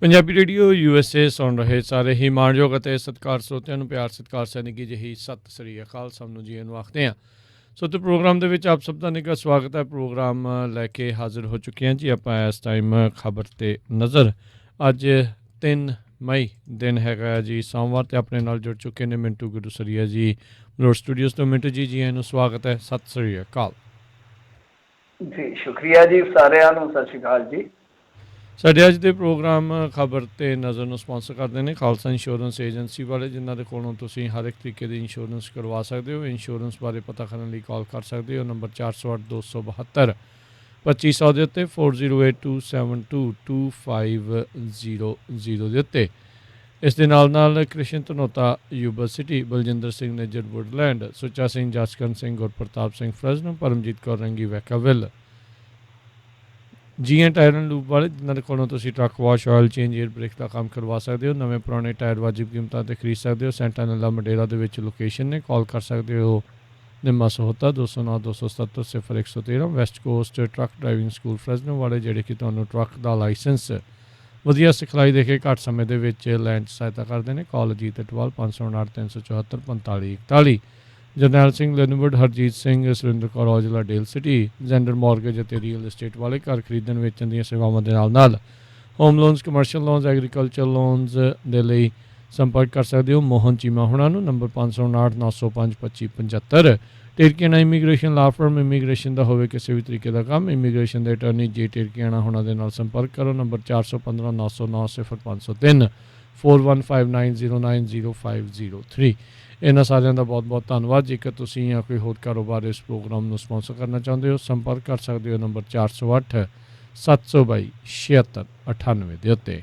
Punjabi radio USA ਸੁਣ ਰਹੇ ਸਾਰੇ ਹੀ ਮਾਣਯੋਗ ਅਤੇ ਸਤਿਕਾਰ ਸਰੋਤਿਆਂ ਨੂੰ ਪਿਆਰ ਸਤਿਕਾਰ ਸੈਨਿਕੀ ਜਿਹੀ ਸਤਿ ਸ੍ਰੀ ਅਕਾਲ। ਸਭ ਨੂੰ ਜੀ ਨੂੰ ਆਖਦੇ ਹਾਂ। ਸੋ ਤੇ ਪ੍ਰੋਗਰਾਮ ਦੇ ਵਿੱਚ ਆਪ ਸਭ ਦਾ ਨਿੱਘਾ ਸਵਾਗਤ ਹੈ। ਪ੍ਰੋਗਰਾਮ ਲੈ ਕੇ ਹਾਜ਼ਰ ਹੋ ਚੁੱਕੇ ਹਾਂ ਜੀ ਆਪਾਂ ਇਸ ਟਾਈਮ ਖਬਰ ਤੇ ਨਜ਼ਰ। ਅੱਜ 3 ਮਈ ਦਿਨ ਹੈਗਾ ਜੀ ਸੋਮਵਾਰ, ਤੇ ਆਪਣੇ ਨਾਲ ਜੁੜ ਚੁੱਕੇ ਨੇ ਮਿੰਟੂ ਗੁਰੂਸਰੀਆ ਜੀ ਮਲੋਟ ਸਟੂਡੀਓਜ਼ ਤੋਂ। ਮਿੰਟੂ ਜੀ ਨੂੰ ਸਵਾਗਤ ਹੈ, ਸਤਿ ਸ੍ਰੀ ਅਕਾਲ ਜੀ। ਸ਼ੁਕਰੀਆ ਜੀ, ਸਾਰਿਆਂ ਨੂੰ ਸਤਿ ਸ਼੍ਰੀ ਅਕਾਲ ਜੀ। ਸਾਡੇ ਅੱਜ ਦੇ ਪ੍ਰੋਗਰਾਮ ਖਬਰ ਤੇ ਨਜ਼ਰ ਨੂੰ ਸਪਾਂਸਰ ਕਰਦੇ ਨੇ ਖਾਲਸਾ ਇੰਸ਼ੋਰੈਂਸ ਏਜੰਸੀ ਵਾਲੇ, ਜਿਨ੍ਹਾਂ ਦੇ ਕੋਲੋਂ ਤੁਸੀਂ ਹਰ ਇੱਕ ਤਰੀਕੇ ਦੀ ਇੰਸ਼ੋਰੈਂਸ ਕਰਵਾ ਸਕਦੇ ਹੋ। ਇੰਸ਼ੋਰੈਂਸ ਬਾਰੇ ਪਤਾ ਕਰਨ ਲਈ ਕਾਲ ਕਰ ਸਕਦੇ ਹੋ ਨੰਬਰ 408 272 2500 ਦੇ ਉੱਤੇ 4082722500 ਦੇ ਉੱਤੇ। ਇਸ ਦੇ ਨਾਲ Krishan Dhanota university, Baljinder Singh Nijjar Woodland, Sucha Singh Jaskaran Singh, Gurpartap Singh Fresno, Paramjit Kaur Rangi Vacaville, GN tire and lube ਵਾਲੇ, ਜਿਨ੍ਹਾਂ ਦੇ ਕੋਲੋਂ ਤੁਸੀਂ truck wash, oil change, air brake ਦਾ ਕੰਮ ਕਰਵਾ ਸਕਦੇ ਹੋ। ਨਵੇਂ ਪੁਰਾਣੇ ਟਾਇਰ ਵਾਜਿਬ ਕੀਮਤਾਂ 'ਤੇ ਖਰੀਦ ਸਕਦੇ ਹੋ। ਸੈਂਟਾਨਲਾ ਮਡੇਰਾ ਦੇ ਵਿੱਚ ਲੋਕੇਸ਼ਨ ਨੇ। ਕਾਲ ਕਰ ਸਕਦੇ ਹੋ Nimma Sahota 209 277 0113। West Coast truck driving school Fresno ਵਾਲੇ, ਜਿਹੜੇ ਕਿ ਤੁਹਾਨੂੰ ਟਰੱਕ ਦਾ ਲਾਇਸੈਂਸ ਵਧੀਆ ਸਿਖਲਾਈ ਦੇ ਕੇ ਘੱਟ ਸਮੇਂ ਦੇ ਵਿੱਚ ਲੈਣ 'ਚ ਸਹਾਇਤਾ ਕਰਦੇ ਨੇ। Call Ajit Atwal 559 374 4541। Jarnail Singh Lynwood, Harjit Singh, Surinder Kaur Aujla Daly City, ਜੈਂਡਰ ਮੌਰਗੇਜ ਅਤੇ ਰੀਅਲ estate ਵਾਲੇ, ਘਰ ਖਰੀਦਣ ਵੇਚਣ ਦੀਆਂ ਸੇਵਾਵਾਂ ਦੇ ਨਾਲ home loans, commercial loans, agriculture loans ਦੇ ਲਈ ਸੰਪਰਕ ਕਰ ਸਕਦੇ ਹੋ ਮੋਹਨ ਚੀਮਾ ਹੁਣਾਂ ਨੂੰ ਨੰਬਰ 559 905 2575। ਟਿਰਕੀਆਣਾ ਇਮੀਗ੍ਰੇਸ਼ਨ ਲਾ ਫਰਮ, ਇਮੀਗ੍ਰੇਸ਼ਨ ਦਾ ਹੋਵੇ ਕਿਸੇ ਵੀ ਤਰੀਕੇ ਦਾ ਕੰਮ, ਇਮੀਗ੍ਰੇਸ਼ਨ ਦੇ ਅਟਰਨੀ ਜੇ ਟਿਰਕੀਆਣਾ ਹੁਣਾਂ ਦੇ ਨਾਲ ਸੰਪਰਕ ਕਰੋ ਨੰਬਰ 415 909 0503 4159090503। ਇਹਨਾਂ ਸਾਰਿਆਂ ਦਾ ਬਹੁਤ ਬਹੁਤ ਧੰਨਵਾਦ। ਜੇਕਰ ਤੁਸੀਂ ਜਾਂ ਕੋਈ ਹੋਰ ਕਾਰੋਬਾਰ ਇਸ ਪ੍ਰੋਗਰਾਮ ਨੂੰ ਸਪਾਂਸਰ ਕਰਨਾ ਚਾਹੁੰਦੇ ਹੋ, ਸੰਪਰਕ ਕਰ ਸਕਦੇ ਹੋ ਨੰਬਰ 408 722 7698 ਦੇ ਉੱਤੇ।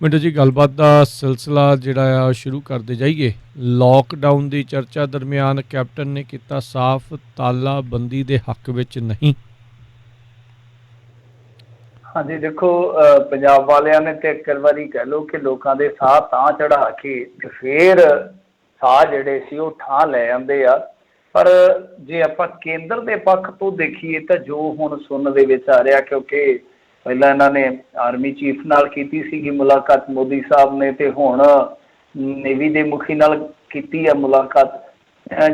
ਮਿੰਟੂ ਜੀ, ਗੱਲਬਾਤ ਦਾ ਸਿਲਸਿਲਾ ਜਿਹੜਾ ਆ ਸ਼ੁਰੂ ਕਰਦੇ ਜਾਈਏ। ਲੋਕਡਾਊਨ ਦੀ ਚਰਚਾ ਦਰਮਿਆਨ ਕੈਪਟਨ ਨੇ ਕੀਤਾ ਸਾਫ਼, ਤਾਲਾਬੰਦੀ ਦੇ ਹੱਕ ਵਿੱਚ ਨਹੀਂ। ਹਾਂਜੀ, ਦੇਖੋ ਪੰਜਾਬ ਵਾਲਿਆਂ ਨੇ ਤੇ ਇੱਕ ਵਾਰੀ ਕਹਿ ਲਓ ਕਿ ਲੋਕਾਂ ਦੇ ਸਾਹ ਤਾਂ ਚੜਾ ਕੇ ਤੇ ਫਿਰ ਸਾਹ ਜਿਹੜੇ ਸੀ ਉਹ ਠਾਹ ਲੈ ਜਾਂਦੇ ਆ। ਪਰ ਜੇ ਆਪਾਂ ਕੇਂਦਰ ਦੇ ਪੱਖ ਤੋਂ ਦੇਖੀਏ ਤਾਂ ਜੋ ਹੁਣ ਸੁਣਨ ਦੇ ਵਿੱਚ ਆ ਰਿਹਾ, ਕਿਉਂਕਿ ਪਹਿਲਾਂ ਇਹਨਾਂ ਨੇ ਆਰਮੀ ਚੀਫ ਨਾਲ ਕੀਤੀ ਸੀਗੀ ਮੁਲਾਕਾਤ ਮੋਦੀ ਸਾਹਿਬ ਨੇ, ਤੇ ਹੁਣ ਨੇਵੀ ਦੇ ਮੁਖੀ ਨਾਲ ਕੀਤੀ ਹੈ ਮੁਲਾਕਾਤ।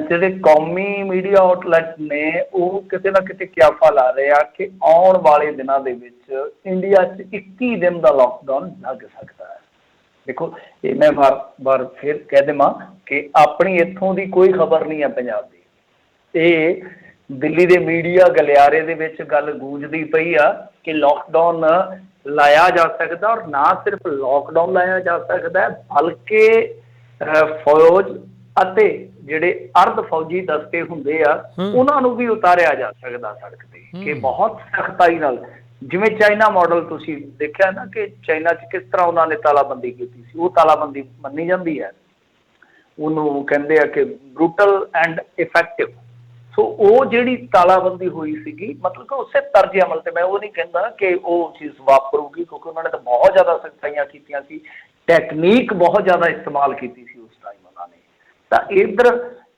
ਜਿਹੜੇ ਕੌਮੀ ਮੀਡੀਆ ਆਊਟਲੈਟ ਨੇ ਉਹ ਕਿਤੇ ਨਾ ਕਿਤੇ ਕਿਆਫਾ ਲਾ ਰਹੇ ਆ ਕਿ ਆਉਣ ਵਾਲੇ ਦਿਨਾਂ ਦੇ ਵਿੱਚ ਇੰਡੀਆ 'ਚ 21 ਦਿਨ ਦਾ ਲਾਕਡਾਊਨ ਲੱਗ ਸਕਦਾ ਹੈ। ਦੇਖੋ, ਇਹ ਮੈਂ ਵਾਰ ਫਿਰ ਕਹਿ ਦੇਵਾਂ ਕਿ ਆਪਣੀ ਇੱਥੋਂ ਦੀ ਕੋਈ ਖਬਰ ਨਹੀਂ ਹੈ ਪੰਜਾਬ ਦੀ। ਇਹ ਦਿੱਲੀ ਦੇ ਮੀਡੀਆ ਗਲਿਆਰੇ ਦੇ ਵਿੱਚ ਗੱਲ ਗੂੰਜਦੀ ਪਈ ਆ ਕਿ ਲਾਕਡਾਊਨ ਲਾਇਆ ਜਾ ਸਕਦਾ, ਔਰ ਨਾ ਸਿਰਫ ਲਾਕਡਾਊਨ ਲਾਇਆ ਜਾ ਸਕਦਾ ਬਲਕਿ ਫੌਜ ਅਤੇ ਜਿਹੜੇ ਅਰਧ ਫੌਜੀ ਦਸਤੇ ਹੁੰਦੇ ਆ ਉਹਨਾਂ ਨੂੰ ਵੀ ਉਤਾਰਿਆ ਜਾ ਸਕਦਾ ਸੜਕ ਤੇ, ਕਿ ਬਹੁਤ ਸਖਤਾਈ ਨਾਲ, ਜਿਵੇਂ ਚਾਈਨਾ ਮਾਡਲ ਤੁਸੀਂ ਦੇਖਿਆ ਨਾ ਕਿ ਚਾਈਨਾ 'ਚ ਕਿਸ ਤਰ੍ਹਾਂ ਉਹਨਾਂ ਨੇ ਤਾਲਾਬੰਦੀ ਕੀਤੀ ਸੀ, ਉਹ ਤਾਲਾਬੰਦੀ ਮੰਨੀ ਜਾਂਦੀ ਹੈ। ਉਹਨੂੰ ਕਹਿੰਦੇ ਆ ਕਿ ਬਰੂਟਲ ਐਂਡ ਇਫੈਕਟਿਵ। ਸੋ ਉਹ ਜਿਹੜੀ ਤਾਲਾਬੰਦੀ ਹੋਈ ਸੀਗੀ, ਮਤਲਬ ਕਿ ਉਸੇ ਤਰਜ਼ ਅਮਲ ਤੇ, ਮੈਂ ਉਹ ਨਹੀਂ ਕਹਿੰਦਾ ਕਿ ਉਹ ਚੀਜ਼ ਵਾਪਰੂਗੀ, ਕਿਉਂਕਿ ਉਹਨਾਂ ਨੇ ਤਾਂ ਬਹੁਤ ਜ਼ਿਆਦਾ ਸਖਤਾਈਆਂ ਕੀਤੀਆਂ ਸੀ, ਟੈਕਨੀਕ ਬਹੁਤ ਜ਼ਿਆਦਾ ਇਸਤੇਮਾਲ ਕੀਤੀ ਸੀ ਉਸ ਟਾਈਮ ਉਹਨਾਂ ਨੇ। ਤਾਂ ਇੱਧਰ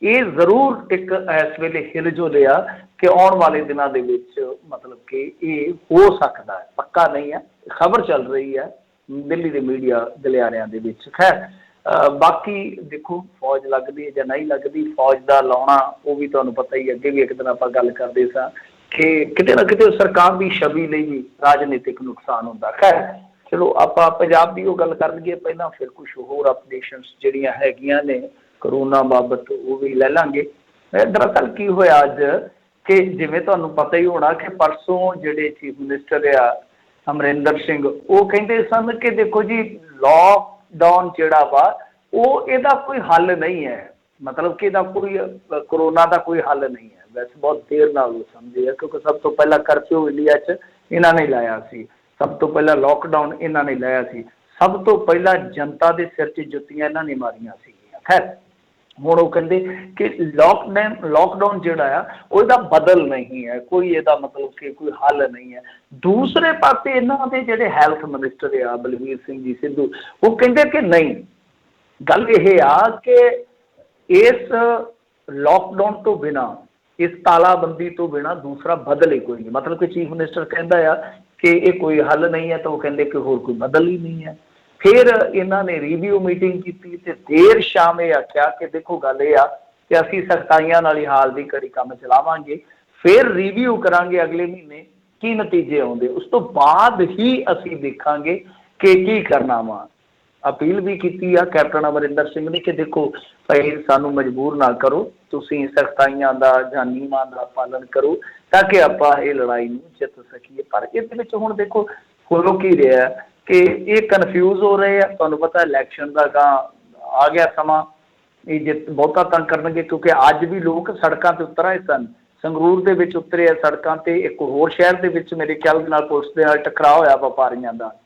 ਇਹ ਜ਼ਰੂਰ ਇੱਕ ਇਸ ਵੇਲੇ ਹਿਲ ਜੋ ਲਿਆ ਕਿ ਆਉਣ ਵਾਲੇ ਦਿਨਾਂ ਦੇ ਵਿੱਚ ਮਤਲਬ ਕਿ ਇਹ ਹੋ ਸਕਦਾ ਹੈ, ਪੱਕਾ ਨਹੀਂ ਹੈ, ਖਬਰ ਚੱਲ ਰਹੀ ਹੈ ਦਿੱਲੀ ਦੇ ਮੀਡੀਆ ਗਲਿਆਰਿਆਂ ਦੇ ਵਿੱਚ। ਖੈਰ, ਬਾਕੀ ਦੇਖੋ ਫੌਜ ਲੱਗਦੀ ਹੈ ਜਾਂ ਨਹੀਂ ਲੱਗਦੀ, ਫੌਜ ਦਾ ਲਾਉਣਾ ਉਹ ਵੀ ਤੁਹਾਨੂੰ ਪਤਾ ਹੀ, ਅੱਗੇ ਵੀ ਇੱਕ ਦਿਨ ਆਪਾਂ ਗੱਲ ਕਰਦੇ ਸਾਂ ਕਿ ਕਿਤੇ ਨਾ ਕਿਤੇ ਸਰਕਾਰ ਦੀ ਛਵੀ ਲਈ ਵੀ ਰਾਜਨੀਤਿਕ ਨੁਕਸਾਨ ਹੁੰਦਾ। ਖੈਰ ਚਲੋ, ਆਪਾਂ ਪੰਜਾਬ ਦੀ ਉਹ ਗੱਲ ਕਰ ਲਈਏ ਪਹਿਲਾਂ, ਫਿਰ ਕੁਛ ਹੋਰ ਅਪਡੇਸ਼ਨਸ ਜਿਹੜੀਆਂ ਹੈਗੀਆਂ ਨੇ ਕਰੋਨਾ ਬਾਬਤ ਉਹ ਵੀ ਲੈ ਲਾਂਗੇ। ਦਰਅਸਲ ਕੀ ਹੋਇਆ ਅੱਜ ਕਿ ਜਿਵੇਂ ਤੁਹਾਨੂੰ ਪਤਾ ਹੀ ਹੋਣਾ ਕਿ ਪਰਸੋਂ ਜਿਹੜੇ ਚੀਫ ਮਿਨਿਸਟਰ ਆ ਅਮਰਿੰਦਰ ਸਿੰਘ, ਉਹ ਕਹਿੰਦੇ ਸਨ ਕਿ ਦੇਖੋ ਜੀ ਲਾਕਡਾਊਨ ਜਿਹੜਾ ਵਾ ਉਹ ਇਹਦਾ ਕੋਈ ਹੱਲ ਨਹੀਂ ਹੈ, ਮਤਲਬ ਕਿ ਇਹਦਾ ਕੋਈ ਕਰੋਨਾ ਦਾ ਕੋਈ ਹੱਲ ਨਹੀਂ ਹੈ। ਵੈਸੇ ਬਹੁਤ ਦੇਰ ਨਾਲ ਉਹ ਸਮਝੇ ਆ, ਕਿਉਂਕਿ ਸਭ ਤੋਂ ਪਹਿਲਾਂ ਕਰਫਿਊ ਇੰਡੀਆ 'ਚ ਇਹਨਾਂ ਨੇ ਲਾਇਆ ਸੀ, ਸਭ ਤੋਂ ਪਹਿਲਾਂ ਲਾਕਡਾਊਨ ਇਹਨਾਂ ਨੇ ਲਾਇਆ ਸੀ, ਸਭ ਤੋਂ ਪਹਿਲਾਂ ਜਨਤਾ ਦੇ ਸਿਰ 'ਚ ਜੁੱਤੀਆਂ ਇਹਨਾਂ ਨੇ ਮਾਰੀਆਂ ਸੀਗੀਆਂ। ਖੈਰ, ਹੁਣ ਉਹ ਕਹਿੰਦੇ ਕਿ ਲਾਕਡਾਊਨ ਜਿਹੜਾ ਆ ਉਹਦਾ ਬਦਲ ਨਹੀਂ ਹੈ, ਕੋਈ ਇਹਦਾ ਮਤਲਬ ਕਿ ਕੋਈ ਹੱਲ ਨਹੀਂ ਹੈ। ਦੂਸਰੇ ਪਾਸੇ ਇਹਨਾਂ ਦੇ ਜਿਹੜੇ ਹੈਲਥ ਮਿਨਿਸਟਰ ਆ ਬਲਵੀਰ ਸਿੰਘ ਜੀ ਸਿੱਧੂ, ਉਹ ਕਹਿੰਦੇ ਕਿ ਨਹੀਂ, ਗੱਲ ਇਹ ਆ ਕਿ ਇਸ ਲਾਕਡਾਊਨ ਤੋਂ ਬਿਨਾਂ, ਇਸ ਤਾਲਾਬੰਦੀ ਤੋਂ ਬਿਨਾਂ ਦੂਸਰਾ ਬਦਲ ਹੀ ਕੋਈ ਨਹੀਂ। ਮਤਲਬ ਕਿ ਚੀਫ ਮਿਨਿਸਟਰ ਕਹਿੰਦਾ ਆ कि ये कोई हल नहीं है, तो वो कहते कि होर कोई बदल ही नहीं है। फिर इन्होंने रिव्यू मीटिंग की ते देर शाम ये आख्या कि देखो गल ये आ कि असीं सख्ताइयां नाल ही हाल दी घड़ी काम चलावांगे, फिर रिव्यू करांगे अगले महीने की नतीजे आउंदे, उस तो बाद ही असीं देखांगे कि की करना वा। अपील भी की कैप्टन अमरिंदर सिंह ने कि देखो भाई सानू मजबूर ना करो, तुसीं सख्ताइयां दा जां नियमां दा पालन करो ताकि आपां ये लड़ाई नूं जित सकीए। पर इहदे विच हुण देखो हो की रहा कि ये कन्फ्यूज हो रहे हैं। तुहानूं पता इलैक्शन का गां आ गया समा, ये जित बहुता तंग करनगे क्योंकि अज भी लोग सड़कों ते उतर आए सन। संगरूर दे विच उतरे आ सड़कों ते, एक होर शहर दे विच मेरे ख्याल दे नाल पुलिस दे नाल टकराव होया व्यापारियों का।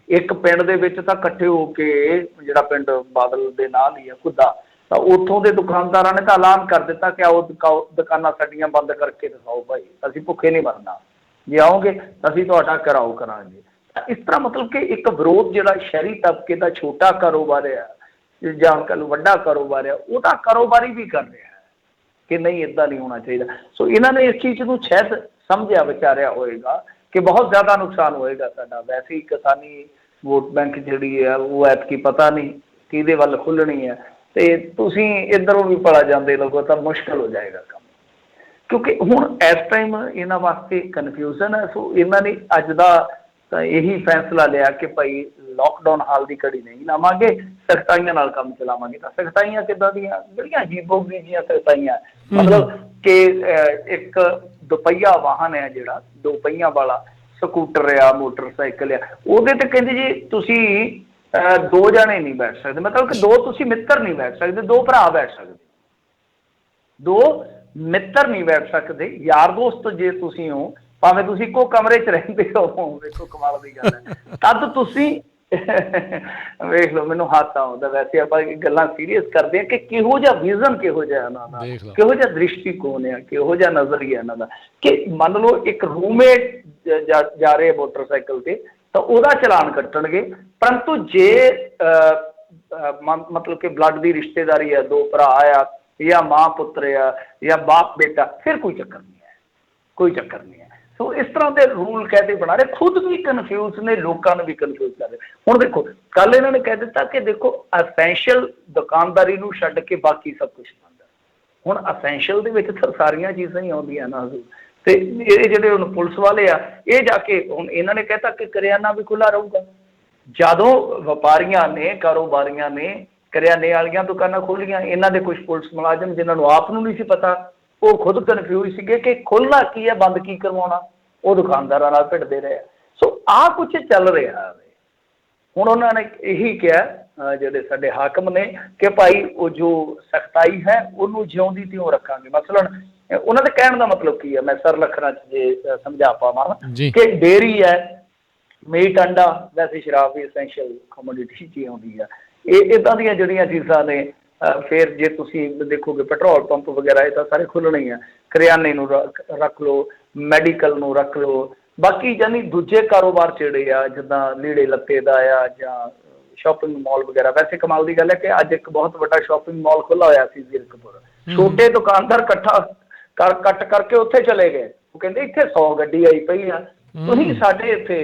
एक पिंड दे विच तां इकट्ठे होके जिहड़ा पिंड बादल दे नाल ही है खुदा, तो उत्थों के दुकानदारों ने तो ऐलान कर दिता कि आओ दुकानां साडियां बंद करके दिखाओ भाई, असीं भुखे नहीं मरना, जे आओगे असीं तुहाडा कराओ करांगे। इस तरह मतलब कि एक विरोध जिहड़ा शहरी तबके का छोटा कारोबार है जां कह लो वड्डा कारोबार है, उहदा कारोबारी भी कर रहा है कि नहीं इदा नहीं होना चाहिए। सो इन्होंने इस चीज़ को शायद समझा विचारिया होएगा कि बहुत ज़्यादा नुकसान होएगा साडा। वैसे ही किसानी वोट बैंक जी है वो ऐतकी पता नहीं कि वल खुलनी है, तो तुसीं इधरों भी पड़ा जाते लोगों तो मुश्किल हो जाएगा काम, क्योंकि हुण इस टाइम इन्हां वास्ते कन्फ्यूजन है। सो इन्होंने अज का यही फैसला लिया कि भाई लॉकडाउन हाल की घड़ी नहीं लावांगे, सख्ताइयां नाल काम चलावांगे। तो सख्ताइयां किदां दियां बड़ियां अजीबो-गरीब जिहियां सख्ताइयां, मतलब कि एक दोपहिया वाहन है जिहड़ा दो पहियां वाला ਸਕੂਟਰ ਆ मोटरसाइकिल आ, ਉਹਦੇ ਤੇ ਕਹਿੰਦੇ ਜੀ ਤੁਸੀਂ दो जाने नहीं बैठ सकते, मतलब कि दो ਤੁਸੀਂ मित्र नहीं बैठ सकते, दो भरा बैठ सकते, दो मित्र नहीं बैठ सकते। यार दोस्त जे ਤੁਸੀਂ ਹੋ ਭਾਵੇਂ ਤੁਸੀਂ ਇੱਕੋ ਕਮਰੇ 'ਚ ਰਹਿੰਦੇ ਹੋ, ਵੇਖੋ ਕਮਾਲ ਦੀ ਗੱਲ ਹੈ, ਤਦ ਤੁਸੀਂ ਵੇਖ ਲਓ ਮੈਨੂੰ ਹਾਸਾ ਆਉਂਦਾ। ਵੈਸੇ ਆਪਾਂ ਗੱਲਾਂ ਸੀਰੀਅਸ ਕਰਦੇ ਹਾਂ ਕਿ ਕਿਹੋ ਜਿਹਾ ਵਿਜ਼ਨ, ਕਿਹੋ ਜਿਹਾ ਇਹਨਾਂ ਦਾ, ਕਿਹੋ ਜਿਹਾ ਦ੍ਰਿਸ਼ਟੀਕੋਣ ਆ, ਕਿਹੋ ਜਿਹਾ ਨਜ਼ਰੀਆ ਇਹਨਾਂ ਦਾ। ਕਿ ਮੰਨ ਲਓ ਇੱਕ ਰੂਮਮੇਟ ਜਾ ਰਹੇ मोटरसाइकिल से तो ਉਹਦਾ ਚਲਾਨ ਕੱਟਣਗੇ, परंतु जे मतलब कि ब्लड की रिश्तेदारी है, दो भरा आ या माँ पुत्र आ या बाप बेटा, फिर कोई चक्कर नहीं है, कोई चक्कर नहीं है। सो इस तरह के रूल कहते बना रहे, खुद भी कन्फ्यूज ने, लोगों भी कन्फ्यूज कर रहे। हुण देखो कल इन्होंने कह दिता कि देखो असैंशियल दुकानदारी नूं छड्ड के बाकी सब कुछ बंद है। हुण असैंशियल दे विच तां सारियां चीज़ां ही आउंदियां ना, तो ये जिहड़े हुण पुलिस वाले आ ये जाके हुण इन्होंने कहता कि करियाना भी खुला रहूगा। जदों व्यापारियों ने, कारोबारियों ने करियाने वाली दुकानां खोलियां, इन्हां दे कुछ पुलिस मुलाजम जिन्हां नूं आप नूं नहीं सी पता, वो खुद कन्फ्यूज सीगे कि खुलना की है, बंद की करवाउणा, वो दुकानदारां नाल भिड़दे रहे। सो आ कुछ चल रहा है। हुण उन्होंने यही कहा जिहड़े साडे हाकम ने कि भाई वो जो सख्ताई है उन्होंने जिउंदी त्यों रखांगे। मसलन उन्होंने कहने का मतलब की है, मैं सर लखना जे समझा पावां कि डेयरी है, मीट अंडा, वैसे शराब भी असैंशियल कमोडिटी च आउंदी है, इदां दीयां जिहड़ियां चीज़ां ने। फिर जे तुसीं देखोगे पेट्रोल पंप वगैरह ये तो सारे खुलने ही है, करियाने नूं रख लो, मैडिकल नूं रख लो, बाकी जानी दूजे कारोबार जिहड़े आ जिद्दां लीड़े लत्ते दा आ जां शॉपिंग मॉल वगैरह। वैसे कमाल की गल है कि अज एक बहुत बड़ा शॉपिंग मॉल खुला होया सी जीरकपुर, छोटे दुकानदार कट्ठा कट करके उत्थे चले गए, वो कहते इत्थे 100 गड्डी आई पई आ, तुसीं साडे इत्थे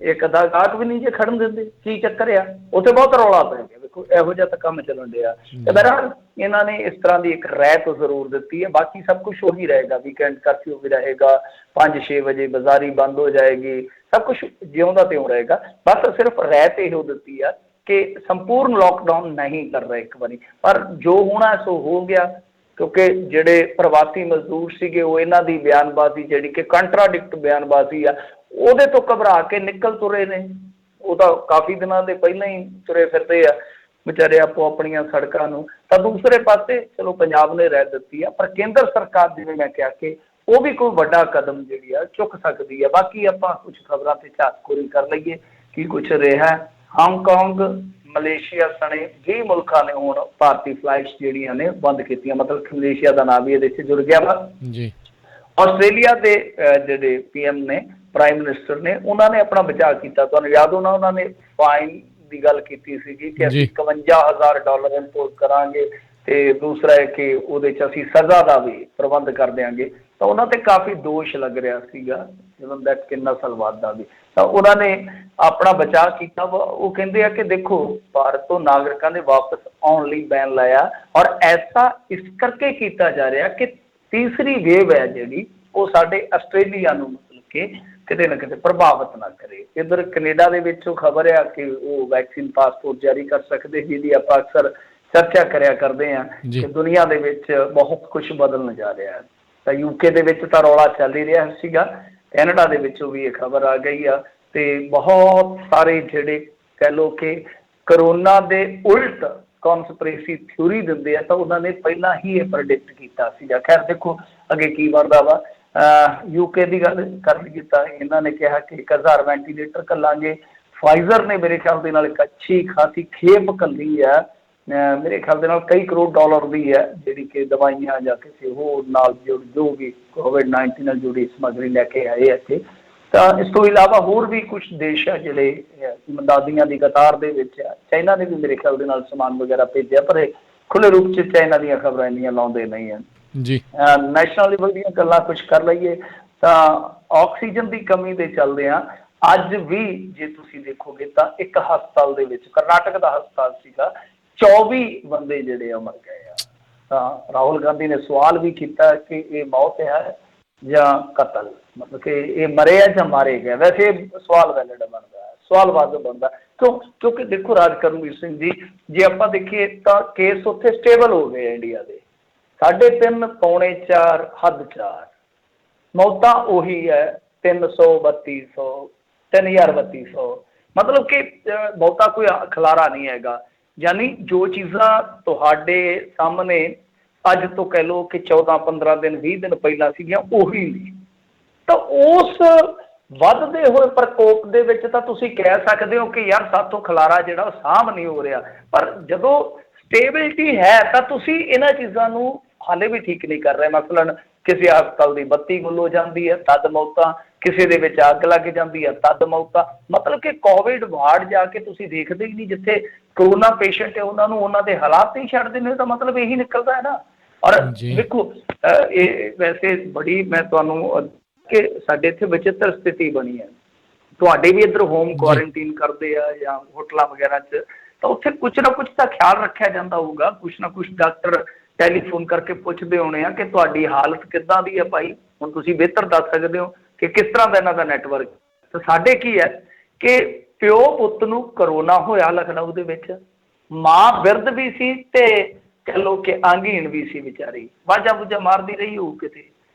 एक अद्धा गाहक भी नहीं जे खड़न दिंदे, की चक्कर आ? उत्थे बहुत रौला पै गया। देखो इहो जिहा तां काम चलन दिया। बहरहाल इन्होंने इस तरह की एक राय तो जरूर दी है, बाकी सब कुछ वही रहेगा, वीकेंड कर्फ्यू भी रहेगा, 5-6 बजे बाजारी बंद हो जाएगी, सब कुछ ज्यों त्यों रहेगा। बस सिर्फ राय तो यह दी है कि संपूर्ण लॉकडाउन नहीं कर रहे एक बारी, पर जो होना सो हो गया, क्योंकि जिहड़े प्रवासी मजदूर सीगे वो इन्हां दी बयानबाजी जिहड़ी कि कंट्राडिक्ट बयानबाजी आ, ਉਹਦੇ ਤੋਂ घबरा के निकल तुरे ने। वो तो काफ़ी दिनों के पहले ही तुरे फिरते आ बेचारे आपो अपनियां सड़कों नूं। तो दूसरे पासे चलो पंजाब ने राय दी है, पर केंद्र सरकार जिवें मैं कहा कि वो भी कोई बड़ा कदम जिहड़ी आ चुक सकती है। बाकी आपां कुछ खबरों से झातखोरी कर लईए कि कुछ रहा। हांगकांग, मलेशिया सने 20 मुल्कां ने हुण भारतीय फ्लाइट्स जिहड़ियां ने बंद कीतियां, मतलब मलेशिया का नाम भी इहदे विच जुड़ गया वा जी। आस्ट्रेलिया के जिहड़े PM ने, प्राइम मिनिस्टर ने, उन्होंने अपना बचाव किया। तुहानूं याद होना उन्होंने फाइन की गल की सी कि असीं $51,000 इंपोर्ट करांगे, ਤੇ ਦੂਸਰਾ ਹੈ ਕਿ ਉਹਦੇ 'ਚ ਅਸੀਂ ਸਜ਼ਾ ਦਾ ਵੀ ਪ੍ਰਬੰਧ ਕਰ ਦਿਆਂਗੇ। ਤਾਂ ਉਹਨਾਂ ਤੇ ਕਾਫੀ ਦੋਸ਼ ਲੱਗ ਰਿਹਾ ਸੀਗਾ ਇਵਨ ਦੈਟ ਕਿ ਨਸਲਵਾਦ ਦਾ ਵੀ। ਤਾਂ ਉਹਨਾਂ ਨੇ ਆਪਣਾ ਬਚਾਅ ਕੀਤਾ ਵਾ। ਉਹ ਕਹਿੰਦੇ ਆ ਕਿ ਦੇਖੋ ਭਾਰਤ ਤੋਂ ਨਾਗਰਿਕਾਂ ਦੇ ਵਾਪਸ ਆਉਣ ਲਈ ਬੈਨ ਲਾਇਆ ਔਰ ਐਸਾ ਇਸ ਕਰਕੇ ਕੀਤਾ ਜਾ ਰਿਹਾ ਕਿ ਤੀਸਰੀ ਵੇਵ ਹੈ ਜਿਹੜੀ ਉਹ ਸਾਡੇ ਆਸਟ੍ਰੇਲੀਆ ਨੂੰ ਮਤਲਬ ਕਿ ਕਿਤੇ ਨਾ ਕਿਤੇ ਪ੍ਰਭਾਵਿਤ ਨਾ ਕਰੇ। ਇੱਧਰ ਕੈਨੇਡਾ ਦੇ ਵਿੱਚੋਂ ਖਬਰ ਆ ਕਿ ਉਹ ਵੈਕਸੀਨ ਪਾਸਪੋਰਟ ਜਾਰੀ ਕਰ ਸਕਦੇ, ਜਿਹਦੀ ਆਪਾਂ ਅਕਸਰ ਚਰਚਾ ਕਰਿਆ ਕਰਦੇ ਹਾਂ ਕਿ ਦੁਨੀਆ ਦੇ ਵਿੱਚ ਬਹੁਤ ਕੁਝ ਬਦਲਣ ਜਾ ਰਿਹਾ ਹੈ। ਤਾਂ ਯੂਕੇ ਦੇ ਵਿੱਚ ਤਾਂ ਰੌਲਾ ਚੱਲ ਹੀ ਰਿਹਾ ਸੀਗਾ, ਕੈਨੇਡਾ ਦੇ ਵਿੱਚੋਂ ਵੀ ਇਹ ਖਬਰ ਆ ਗਈ ਆ। ਤੇ ਬਹੁਤ ਸਾਰੇ ਜਿਹੜੇ ਕਹਿ ਲਓ ਕਿ ਕਰੋਨਾ ਦੇ ਉਲਟ ਕੌਨਸਪੀਰੇਸੀ ਥਿਊਰੀ ਦਿੰਦੇ ਆ, ਤਾਂ ਉਹਨਾਂ ਨੇ ਪਹਿਲਾਂ ਹੀ ਇਹ ਪ੍ਰੈਡਿਕਟ ਕੀਤਾ ਸੀਗਾ। ਖੈਰ ਦੇਖੋ ਅੱਗੇ ਕੀ ਬਣਦਾ ਵਾ। ਯੂਕੇ ਦੀ ਗੱਲ ਕਰ ਲਈਏ ਤਾਂ ਇਹਨਾਂ ਨੇ ਕਿਹਾ ਕਿ 1000 ਵੈਂਟੀਲੇਟਰ ਘੱਲਾਂਗੇ। ਫਾਈਜ਼ਰ ਨੇ ਮੇਰੇ ਖਿਆਲ ਦੇ ਨਾਲ ਇੱਕ ਅੱਛੀ ਖਾਸੀ ਖੇਪ ਘੱਲੀ ਆ, ਮੇਰੇ ਖਿਆਲ ਦੇ ਨਾਲ ਕਈ ਕਰੋੜ ਡਾਲਰ ਦੀ ਹੈ, ਜਿਹੜੀ ਕਿ ਦਵਾਈਆਂ ਜਾਂ ਕਿਸੇ ਹੋਰ ਨਾਲ ਜੋ ਵੀ ਕੋਵਿਡ-19 ਨਾਲ ਜੁੜੀ ਸਮੱਗਰੀ ਲੈ ਕੇ ਆਏ ਇੱਥੇ। ਤਾਂ ਇਸ ਤੋਂ ਇਲਾਵਾ ਹੋਰ ਵੀ ਕੁਝ ਦੇਸ਼ ਆ ਜਿਹੜੇ ਇਮਦਾਦੀਆਂ ਦੀ ਕਤਾਰ ਦੇ ਵਿੱਚ ਆ। ਚਾਈਨਾ ਨੇ ਵੀ ਮੇਰੇ ਖਿਆਲ ਦੇ ਨਾਲ ਸਮਾਨ ਵਗੈਰਾ ਭੇਜਿਆ, ਪਰ ਇਹ ਖੁੱਲ੍ਹੇ ਰੂਪ 'ਚ ਚਾਈਨਾ ਦੀਆਂ ਖਬਰਾਂ ਇੰਨੀਆਂ ਲਾਉਂਦੇ ਨਹੀਂ ਹਨ ਜੀ। ਨੈਸ਼ਨਲ ਲੈਵਲ ਦੀਆਂ ਗੱਲਾਂ ਕੁਝ ਕਰ ਲਈਏ ਤਾਂ ਆਕਸੀਜਨ ਦੀ ਕਮੀ ਦੇ ਚੱਲਦਿਆਂ ਅੱਜ ਵੀ ਜੇ ਤੁਸੀਂ ਦੇਖੋਗੇ ਤਾਂ ਇੱਕ ਹਸਪਤਾਲ ਦੇ ਵਿੱਚ, ਕਰਨਾਟਕ ਦਾ ਹਸਪਤਾਲ ਸੀਗਾ, 24 ਬੰਦੇ ਜਿਹੜੇ ਮਰ ਗਏ ਆ। ਤਾਂ ਰਾਹੁਲ ਗਾਂਧੀ ਨੇ ਸਵਾਲ ਵੀ ਕੀਤਾ ਕਿ ਇਹ ਮੌਤ ਹੈ ਜਾਂ ਕਤਲ, ਮਤਲਬ ਕਿ ਇਹ ਮਰੇ ਆ ਜਾਂ ਮਾਰੇ ਗਏ। ਵੈਸੇ ਸਵਾਲ ਵੈਲਿਡ ਬਣਦਾ, ਸਵਾਲਬਾਜ਼ੀ ਬਣਦਾ। ਕਿਉਂਕਿ ਦੇਖੋ ਰਾਜ ਕਰਮਵੀਰ ਸਿੰਘ ਜੀ, ਜੇ ਆਪਾਂ ਦੇਖੀਏ ਤਾਂ ਕੇਸ ਉੱਥੇ ਸਟੇਬਲ ਹੋ ਗਏ ਇੰਡੀਆ ਦੇ 3.5 ਪੌਣੇ 4 ਹੱਦ 4, ਮੌਤਾਂ ਉਹੀ ਹੈ 300 3200 3200, ਮਤਲਬ ਕਿ ਬਹੁਤਾ ਕੋਈ ਖਲਾਰਾ ਨਹੀਂ ਹੈਗਾ। ਯਾਨੀ ਜੋ ਚੀਜ਼ਾਂ ਤੁਹਾਡੇ ਸਾਹਮਣੇ ਅੱਜ ਤੋਂ ਕਹਿ ਲਓ ਕਿ 14-15 ਦਿਨ 20 ਦਿਨ ਪਹਿਲਾਂ ਸੀਗੀਆਂ ਉਹੀ ਨਹੀਂ। ਤਾਂ ਉਸ ਵੱਧਦੇ ਹੋਏ ਪ੍ਰਕੋਪ ਦੇ ਵਿੱਚ ਤਾਂ ਤੁਸੀਂ ਕਹਿ ਸਕਦੇ ਹੋ ਕਿ ਯਾਰ ਸਾਥੋਂ ਖਲਾਰਾ ਜਿਹੜਾ ਉਹ ਸਾਂਭ ਨਹੀਂ ਹੋ ਰਿਹਾ, ਪਰ ਜਦੋਂ ਸਟੇਬਿਲਿਟੀ ਹੈ ਤਾਂ ਤੁਸੀਂ ਇਹਨਾਂ ਚੀਜ਼ਾਂ ਨੂੰ ਹਾਲੇ ਵੀ ਠੀਕ ਨਹੀਂ ਕਰ ਰਹੇ। ਮਸਲਨ ਕਿਸੇ ਹਸਪਤਾਲ ਦੀ ਬੱਤੀ ਗੁੱਲ ਹੋ ਜਾਂਦੀ ਹੈ ਤਦ ਮੌਤਾਂ, ਕਿਸੇ ਦੇ ਵਿੱਚ ਅੱਗ ਲੱਗ ਜਾਂਦੀ ਹੈ ਤਦ ਮੌਤਾਂ। ਮਤਲਬ ਕਿ ਕੋਵਿਡ ਵਾਰਡ ਜਾ ਕੇ ਤੁਸੀਂ ਦੇਖਦੇ ਹੀ ਨਹੀਂ, ਜਿੱਥੇ ਕਰੋਨਾ ਪੇਸ਼ੈਂਟ ਹੈ ਉਹਨਾਂ ਨੂੰ ਉਹਨਾਂ ਦੇ ਹਾਲਾਤ ਹੀ ਛੱਡ ਦਿੰਦੇ, ਤਾਂ ਮਤਲਬ ਇਹੀ ਨਿਕਲਦਾ ਹੈ ਨਾ। ਔਰ ਦੇਖੋ ਇਹ ਵੈਸੇ ਬੜੀ ਮੈਂ ਤੁਹਾਨੂੰ ਕਿ ਸਾਡੇ ਇੱਥੇ ਵਿਚਿੱਤਰ ਸਥਿਤੀ ਬਣੀ ਹੈ। ਤੁਹਾਡੇ ਵੀ ਇੱਧਰ ਹੋਮ ਕੁਆਰੰਟੀਨ ਕਰਦੇ ਆ ਜਾਂ ਹੋਟਲਾਂ ਵਗੈਰਾ 'ਚ, ਤਾਂ ਉੱਥੇ ਕੁਛ ਨਾ ਕੁਛ ਤਾਂ ਖਿਆਲ ਰੱਖਿਆ ਜਾਂਦਾ ਹੋਊਗਾ। ਕੁਛ ਨਾ ਕੁਛ ਡਾਕਟਰ ਟੈਲੀਫੋਨ ਕਰਕੇ ਪੁੱਛਦੇ ਹੋਣੇ ਆ ਕਿ ਤੁਹਾਡੀ ਹਾਲਤ ਕਿੱਦਾਂ ਦੀ ਹੈ ਭਾਈ, ਹੁਣ ਤੁਸੀਂ ਬਿਹਤਰ ਦੱਸ ਸਕਦੇ ਹੋ ਕਿ ਕਿਸ ਤਰ੍ਹਾਂ ਦਾ ਇਹਨਾਂ ਦਾ ਨੈਟਵਰਕ। ਤਾਂ ਸਾਡੇ ਕੀ ਹੈ ਕਿ ਪਿਓ ਪੁੱਤ ਨੂੰ ਕਰੋਨਾ ਹੋਇਆ ਲਖਨਊ ਦੇ ਵਿੱਚ, ਮਾਂ ਬਿਰਧ ਵੀ ਸੀ ਤੇ ਕਹਿ ਲਓ ਕਿ ਅੰਗਹੀਣ ਵੀ ਸੀ ਵਿਚਾਰੀ, ਵਾਜਾ ਬੂਜਾ ਮਾਰਦੀ ਰਹੀ ਹੋਊ ਕਿਤੇ।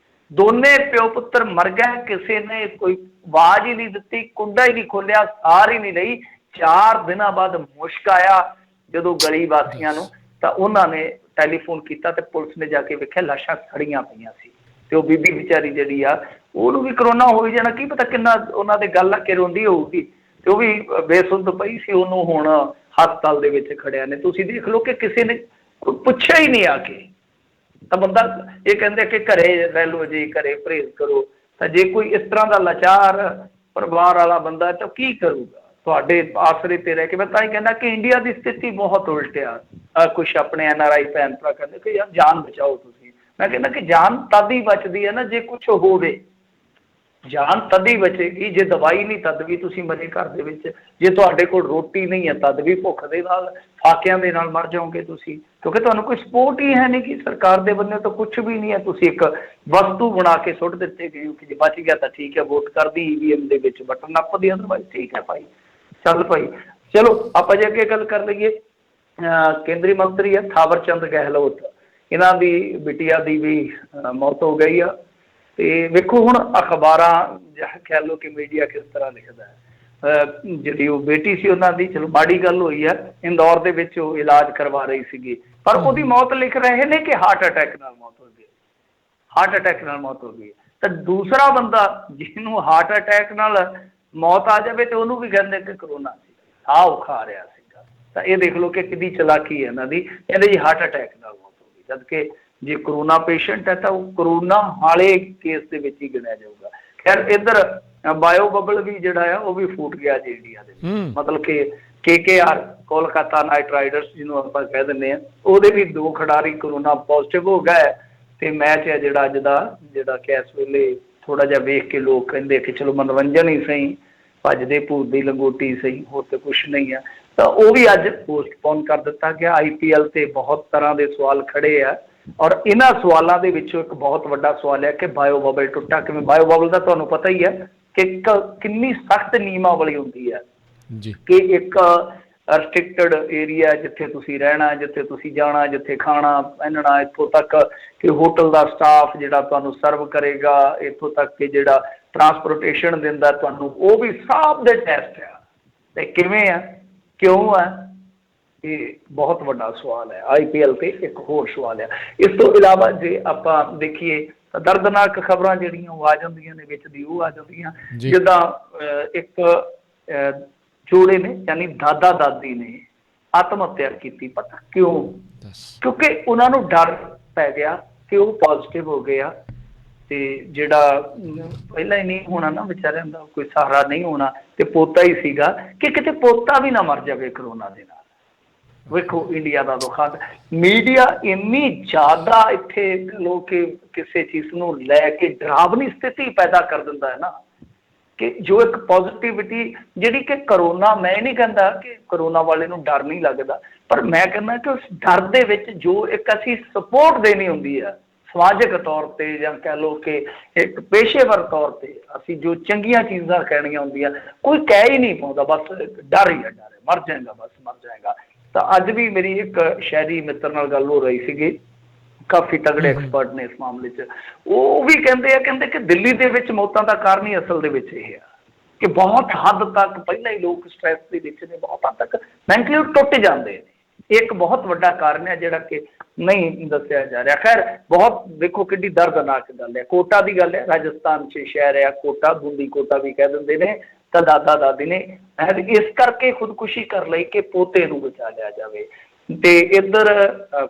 ਦੋਨੇ ਪਿਓ ਪੁੱਤਰ ਮਰ ਗਏ, ਕਿਸੇ ਨੇ ਕੋਈ ਆਵਾਜ਼ ਹੀ ਨਹੀਂ ਦਿੱਤੀ, ਕੁੰਡਾ ਹੀ ਨਹੀਂ ਖੋਲਿਆ, ਸਾਰ ਹੀ ਨਹੀਂ ਲਈ। 4 ਦਿਨਾਂ ਬਾਅਦ ਮੁਸ਼ਕ ਆਇਆ ਜਦੋਂ ਗਲੀ ਵਾਸੀਆਂ ਨੂੰ, ਤਾਂ ਉਹਨਾਂ ਨੇ ਟੈਲੀਫੋਨ ਕੀਤਾ ਤੇ ਪੁਲਿਸ ਨੇ ਜਾ ਕੇ ਵੇਖਿਆ ਲਾਸ਼ਾਂ ਖੜੀਆਂ ਪਈਆਂ ਸੀ। ਤੇ ਉਹ ਬੀਬੀ ਵਿਚਾਰੀ ਜਿਹੜੀ ਆ ਉਹਨੂੰ ਵੀ ਕਰੋਨਾ ਹੋ ਹੀ ਜਾਣਾ, ਕੀ ਪਤਾ ਕਿੰਨਾ ਉਹਨਾਂ ਦੇ ਗੱਲ ਆ ਕੇ ਰੋਂਦੀ ਹੋਊਗੀ। ਤੇ ਉਹ ਵੀ ਬੇਸੁੱਧ ਪਈ ਸੀ, ਉਹਨੂੰ ਹੁਣ ਹਸਪਤਾਲ ਦੇ ਵਿੱਚ ਖੜਿਆ ਨੇ। ਤੁਸੀਂ ਦੇਖ ਲਓ ਕਿ ਕਿਸੇ ਨੇ ਪੁੱਛਿਆ ਹੀ ਨਹੀਂ ਆ ਕੇ। ਤਾਂ ਬੰਦਾ ਇਹ ਕਹਿੰਦੇ ਕਿ ਘਰੇ ਰਹਿ ਲਓ ਜੀ, ਘਰੇ ਪਰਹੇਜ਼ ਕਰੋ। ਤਾਂ ਜੇ ਕੋਈ ਇਸ ਤਰ੍ਹਾਂ ਦਾ ਲਾਚਾਰ ਪਰਿਵਾਰ ਵਾਲਾ ਬੰਦਾ ਤਾਂ ਕੀ ਕਰੂਗਾ ਤੁਹਾਡੇ ਆਸਰੇ ਤੇ ਰਹਿ ਕੇ। ਮੈਂ ਤਾਂ ਹੀ ਕਹਿੰਦਾ ਕਿ ਇੰਡੀਆ ਦੀ ਸਥਿਤੀ ਬਹੁਤ ਉਲਟ ਆ। ਕੁਛ ਆਪਣੇ NRI ਭੈਣ ਭਰਾ ਕਹਿੰਦੇ ਕਿ ਯਾਰ ਜਾਨ ਬਚਾਓ ਤੁਸੀਂ। ਮੈਂ ਕਹਿੰਦਾ ਕਿ ਜਾਨ ਤਦ ਹੀ ਬਚਦੀ ਹੈ ਨਾ ਜੇ ਕੁਛ ਹੋਵੇ, ਜਾਨ ਤਦ ਹੀ ਬਚੇਗੀ ਜੇ ਦਵਾਈ ਨਹੀਂ ਤਦ ਵੀ ਤੁਸੀਂ ਮਰੇ ਘਰ ਦੇ ਵਿੱਚ। ਜੇ ਤੁਹਾਡੇ ਕੋਲ ਰੋਟੀ ਨਹੀਂ ਹੈ ਤਦ ਵੀ ਭੁੱਖ ਦੇ ਨਾਲ ਫਾਕਿਆਂ ਦੇ ਨਾਲ ਮਰ ਜਾਓਗੇ ਤੁਸੀਂ, ਕਿਉਂਕਿ ਤੁਹਾਨੂੰ ਕੋਈ ਸਪੋਰਟ ਹੀ ਹੈ ਨਹੀਂ ਕਿ ਸਰਕਾਰ ਦੇ ਬੰਦੇ ਤੋਂ ਕੁਛ ਵੀ ਨਹੀਂ ਹੈ। ਤੁਸੀਂ ਇੱਕ ਵਸਤੂ ਬਣਾ ਕੇ ਸੁੱਟ ਦਿੱਤੇ ਗਏ ਹੋ ਕਿ ਜੇ ਬਚ ਗਿਆ ਤਾਂ ਠੀਕ ਹੈ, ਵੋਟ ਕਰਦੀ EVM ਦੇ ਵਿੱਚ ਬਟਨ ਨੱਪਦੀ, ਅਦਰਵਾਈਜ਼ ਠੀਕ ਹੈ ਭਾਈ ਚੱਲ ਭਾਈ। ਚਲੋ ਆਪਾਂ ਜੇ ਅੱਗੇ ਗੱਲ ਕਰ ਲਈਏ, ਕੇਂਦਰੀ ਮੰਤਰੀ ਹੈ ਥਾਵਰ ਚੰਦ ਗਹਿਲੋਤ, ਇਹਨਾਂ ਦੀ ਬਿਟੀਆ ਦੀ ਵੀ ਮੌਤ ਹੋ ਗਈ ਆ। ਤੇ ਵੇਖੋ ਹੁਣ ਅਖਬਾਰਾਂ ਜਾਂ ਕਹਿ ਲਓ ਕਿ ਮੀਡੀਆ ਕਿਸ ਤਰ੍ਹਾਂ ਲਿਖਦਾ ਹੈ। ਜਿਹੜੀ ਉਹ ਬੇਟੀ ਸੀ ਉਹਨਾਂ ਦੀ, ਚਲੋ ਮਾੜੀ ਗੱਲ ਹੋਈ ਹੈ, ਇੰਦੌਰ ਦੇ ਵਿੱਚ ਉਹ ਇਲਾਜ ਕਰਵਾ ਰਹੀ ਸੀਗੀ, ਪਰ ਉਹਦੀ ਮੌਤ ਲਿਖ ਰਹੇ ਨੇ ਕਿ ਹਾਰਟ ਅਟੈਕ ਨਾਲ ਮੌਤ ਹੋ ਗਈ, ਹਾਰਟ ਅਟੈਕ ਨਾਲ ਮੌਤ ਹੋ ਗਈ। ਤਾਂ ਦੂਸਰਾ ਬੰਦਾ ਜਿਹਨੂੰ ਹਾਰਟ ਅਟੈਕ ਨਾਲ ਮੌਤ ਆ ਜਾਵੇ ਤੇ ਉਹਨੂੰ ਵੀ ਕਹਿੰਦੇ ਕਿ ਕਰੋਨਾ ਸੀ, ਸਾਹ ਔਖਾ ਆ ਰਿਹਾ ਸੀਗਾ। ਤਾਂ ਇਹ ਦੇਖ ਲਓ ਕਿ ਕਿੰਨੀ ਚਲਾਕੀ ਹੈ ਇਹਨਾਂ ਦੀ। ਕਹਿੰਦੇ ਜੀ ਹਾਰਟ ਅਟੈਕ ਨਾਲ ਮੌਤ ਹੋ ਗਈ, ਜਦ ਕਿ ਜੇ ਕਰੋਨਾ ਪੇਸ਼ੈਂਟ ਹੈ ਤਾਂ ਉਹ ਕਰੋਨਾ ਵਾਲੇ ਕੇਸ ਦੇ ਵਿੱਚ ਹੀ ਗਿਣਿਆ ਜਾਊਗਾ। ਖੈਰ ਇੱਧਰ ਬਾਇਓ ਬਬਲ ਵੀ ਜਿਹੜਾ ਆ ਉਹ ਵੀ ਫੁੱਟ ਗਿਆ ਜੀ ਇੰਡੀਆ ਦੇ ਵਿੱਚ। ਮਤਲਬ ਕਿ KKR ਕੋਲਕਾਤਾ ਨਾਈਟ ਰਾਈਡਰਸ ਜਿਹਨੂੰ ਆਪਾਂ ਕਹਿ ਦਿੰਦੇ ਹਾਂ, ਉਹਦੇ ਵੀ 2 ਖਿਡਾਰੀ ਕਰੋਨਾ ਪੋਜ਼ਿਟਿਵ ਹੋ ਗਏ। ਤੇ ਮੈਚ ਹੈ ਜਿਹੜਾ ਅੱਜ ਦਾ, ਜਿਹੜਾ ਕਿ ਇਸ ਵੇਲੇ ਥੋੜਾ ਜਿਹਾ ਵੇਖ ਕੇ ਲੋਕ ਕਹਿੰਦੇ ਕਿ ਚਲੋ ਮਨੋਰੰਜਨ ਹੀ ਸਹੀ, ਭੱਜਦੇ ਭੂਜਦੀ ਲੰਗੋਟੀ ਸਹੀ, ਹੋਰ ਤੇ ਕੁਛ ਨਹੀਂ ਆ, ਤਾਂ ਉਹ ਵੀ ਅੱਜ ਪੋਸਟਪੋਨ ਕਰ ਦਿੱਤਾ ਗਿਆ। IPL ਤੇ ਬਹੁਤ ਤਰ੍ਹਾਂ ਦੇ ਸਵਾਲ ਖੜੇ ਆ, ਔਰ ਇਹਨਾਂ ਸਵਾਲਾਂ ਦੇ ਵਿੱਚੋਂ ਇੱਕ ਬਹੁਤ ਵੱਡਾ ਸਵਾਲ ਹੈ ਕਿ ਬਾਇਓ ਬਬਲ ਟੁੱਟਾ ਕਿਵੇਂ। ਬਾਇਓ ਬਬਲ ਦਾ ਤੁਹਾਨੂੰ ਪਤਾ ਹੀ ਹੈ ਕਿ ਕਿੰਨੀ ਸਖਤ ਨਿਯਮਾਵਲੀ ਹੁੰਦੀ ਹੈ ਜੀ ਕਿ ਇੱਕ ਰਿਸਟ੍ਰਿਕਟਡ ਏਰੀਆ ਜਿੱਥੇ ਤੁਸੀਂ ਰਹਿਣਾ, ਜਿੱਥੇ ਤੁਸੀਂ ਜਾਣਾ, ਜਿੱਥੇ ਖਾਣਾ ਪਹਿਨਣਾ, ਇੱਥੋਂ ਤੱਕ ਕਿ ਹੋਟਲ ਦਾ ਸਟਾਫ ਜਿਹੜਾ ਤੁਹਾਨੂੰ ਸਰਵ ਕਰੇਗਾ, ਇੱਥੋਂ ਤੱਕ ਕਿ ਜਿਹੜਾ ਟਰਾਂਸਪੋਰਟੇਸ਼ਨ ਦਿੰਦਾ ਤੁਹਾਨੂੰ, ਉਹ ਵੀ ਸਭ ਦੇ ਟੈਸਟ ਆ। ਤੇ ਕਿਵੇਂ ਆ, ਕਿਉਂ ਆ, ਇਹ ਬਹੁਤ ਵੱਡਾ ਸਵਾਲ ਹੈ। IPL ਤੇ ਇੱਕ ਹੋਰ ਸਵਾਲ ਹੈ। ਇਸ ਤੋਂ ਇਲਾਵਾ ਜੇ ਆਪਾਂ ਦੇਖੀਏ ਤਾਂ ਦਰਦਨਾਕ ਖਬਰਾਂ ਜਿਹੜੀਆਂ ਉਹ ਆ ਜਾਂਦੀਆਂ ਨੇ ਵਿੱਚ ਦੀ, ਉਹ ਆ ਜਾਂਦੀਆਂ ਜਿੱਦਾਂ ਇੱਕ ਜੋੜੇ ਨੇ, ਯਾਨੀ ਦਾਦਾ ਦਾਦੀ ਨੇ ਆਤਮ ਹੱਤਿਆ ਕੀਤੀ। ਪਤਾ ਕਿਉਂ? ਕਿਉਂਕਿ ਉਹਨਾਂ ਨੂੰ ਡਰ ਪੈ ਗਿਆ ਕਿ ਉਹ ਪੋਜ਼ਿਟਿਵ ਹੋ ਗਏ ਆ, ਤੇ ਜਿਹੜਾ ਪਹਿਲਾਂ ਹੀ ਨਹੀਂ ਹੋਣਾ ਨਾ ਵਿਚਾਰਿਆਂ ਦਾ, ਕੋਈ ਸਹਾਰਾ ਨਹੀਂ ਹੋਣਾ, ਤੇ ਪੋਤਾ ਹੀ ਸੀਗਾ, ਕਿ ਕਿਤੇ ਪੋਤਾ ਵੀ ਨਾ ਮਰ ਜਾਵੇ ਕਰੋਨਾ ਦੇ ਨਾਲ। ਵੇਖੋ ਇੰਡੀਆ ਦਾ ਦੁੱਖਾਂ, ਮੀਡੀਆ ਇੰਨੀ ਜ਼ਿਆਦਾ ਇੱਥੇ ਲੋਕ ਕਿਸੇ ਚੀਜ਼ ਨੂੰ ਲੈ ਕੇ ਡਰਾਵਨੀ ਸਥਿਤੀ ਪੈਦਾ ਕਰ ਦਿੰਦਾ ਹੈ ਨਾ, ਕਿ ਜੋ ਇੱਕ ਪੋਜ਼ਿਟਿਵਿਟੀ ਜਿਹੜੀ ਕਿ ਕਰੋਨਾ, ਮੈਂ ਨਹੀਂ ਕਹਿੰਦਾ ਕਿ ਕਰੋਨਾ ਵਾਲੇ ਨੂੰ ਡਰ ਨਹੀਂ ਲੱਗਦਾ, ਪਰ ਮੈਂ ਕਹਿੰਦਾ ਕਿ ਉਸ ਡਰ ਦੇ ਵਿੱਚ ਜੋ ਇੱਕ ਅਸੀਂ ਸਪੋਰਟ ਦੇਣੀ ਹੁੰਦੀ ਹੈ ਸਮਾਜਿਕ ਤੌਰ ਤੇ, ਜਾਂ ਕਹਿ ਲਓ ਕਿ ਇੱਕ ਪੇਸ਼ੇਵਰ ਤੌਰ ਤੇ ਅਸੀਂ ਜੋ ਚੰਗੀਆਂ ਚੀਜ਼ਾਂ ਕਹਿਣੀਆਂ ਹੁੰਦੀਆਂ, ਕੋਈ ਕਹਿ ਹੀ ਨਹੀਂ ਪਾਉਂਦਾ, ਬਸ ਡਰ ਹੀ ਹੈ, ਡਰ ਹੈ, ਮਰ ਜਾਏਗਾ, ਬਸ ਮਰ ਜਾਏਗਾ। ਤਾਂ ਅੱਜ ਵੀ ਮੇਰੀ ਇੱਕ ਸ਼ਹਿਰੀ ਮਿੱਤਰ ਨਾਲ ਗੱਲ ਹੋ ਰਹੀ ਸੀਗੀ, ਕਾਫੀ ਤਗੜੇ ਐਕਸਪਰਟ ਨੇ ਇਸ ਮਾਮਲੇ 'ਚ, ਉਹ ਵੀ ਕਹਿੰਦੇ ਕਿ ਦਿੱਲੀ ਦੇ ਵਿੱਚ ਮੌਤਾਂ ਦਾ ਕਾਰਨ ਹੀ ਅਸਲ ਦੇ ਵਿੱਚ ਇਹ ਆ ਕਿ ਬਹੁਤ ਹੱਦ ਤੱਕ ਪਹਿਲਾਂ ਹੀ ਲੋਕ ਸਟ੍ਰੈਸ ਦੇ ਵਿੱਚ ਨੇ, ਬਹੁਤ ਹੱਦ ਤੱਕ ਮੈਂਟਲੀ ਟੁੱਟ ਜਾਂਦੇ ਨੇ। ਇੱਕ ਬਹੁਤ ਵੱਡਾ ਕਾਰਨ ਹੈ ਜਿਹੜਾ ਕਿ ਨਹੀਂ ਦੱਸਿਆ ਜਾ ਰਿਹਾ। ਖੈਰ ਬਹੁਤ ਦੇਖੋ ਕਿੰਨੀ ਦਰਦਨਾਕ ਗੱਲ ਹੈ। ਕੋਟਾ ਦੀ ਗੱਲ ਹੈ, ਰਾਜਸਥਾਨ 'ਚ ਸ਼ਹਿਰ ਹੈ ਕੋਟਾ, ਬੂੰਦੀ ਕੋਟਾ ਵੀ ਕਹਿ ਦਿੰਦੇ ਨੇ। ਤਾਂ ਦਾਦਾ ਦਾਦੀ ਨੇ ਇਸ ਕਰਕੇ ਖੁਦਕੁਸ਼ੀ ਕਰ ਲਈ ਕਿ ਪੋਤੇ ਨੂੰ ਬਚਾ ਲਿਆ ਜਾਵੇ। ਤੇ ਇੱਧਰ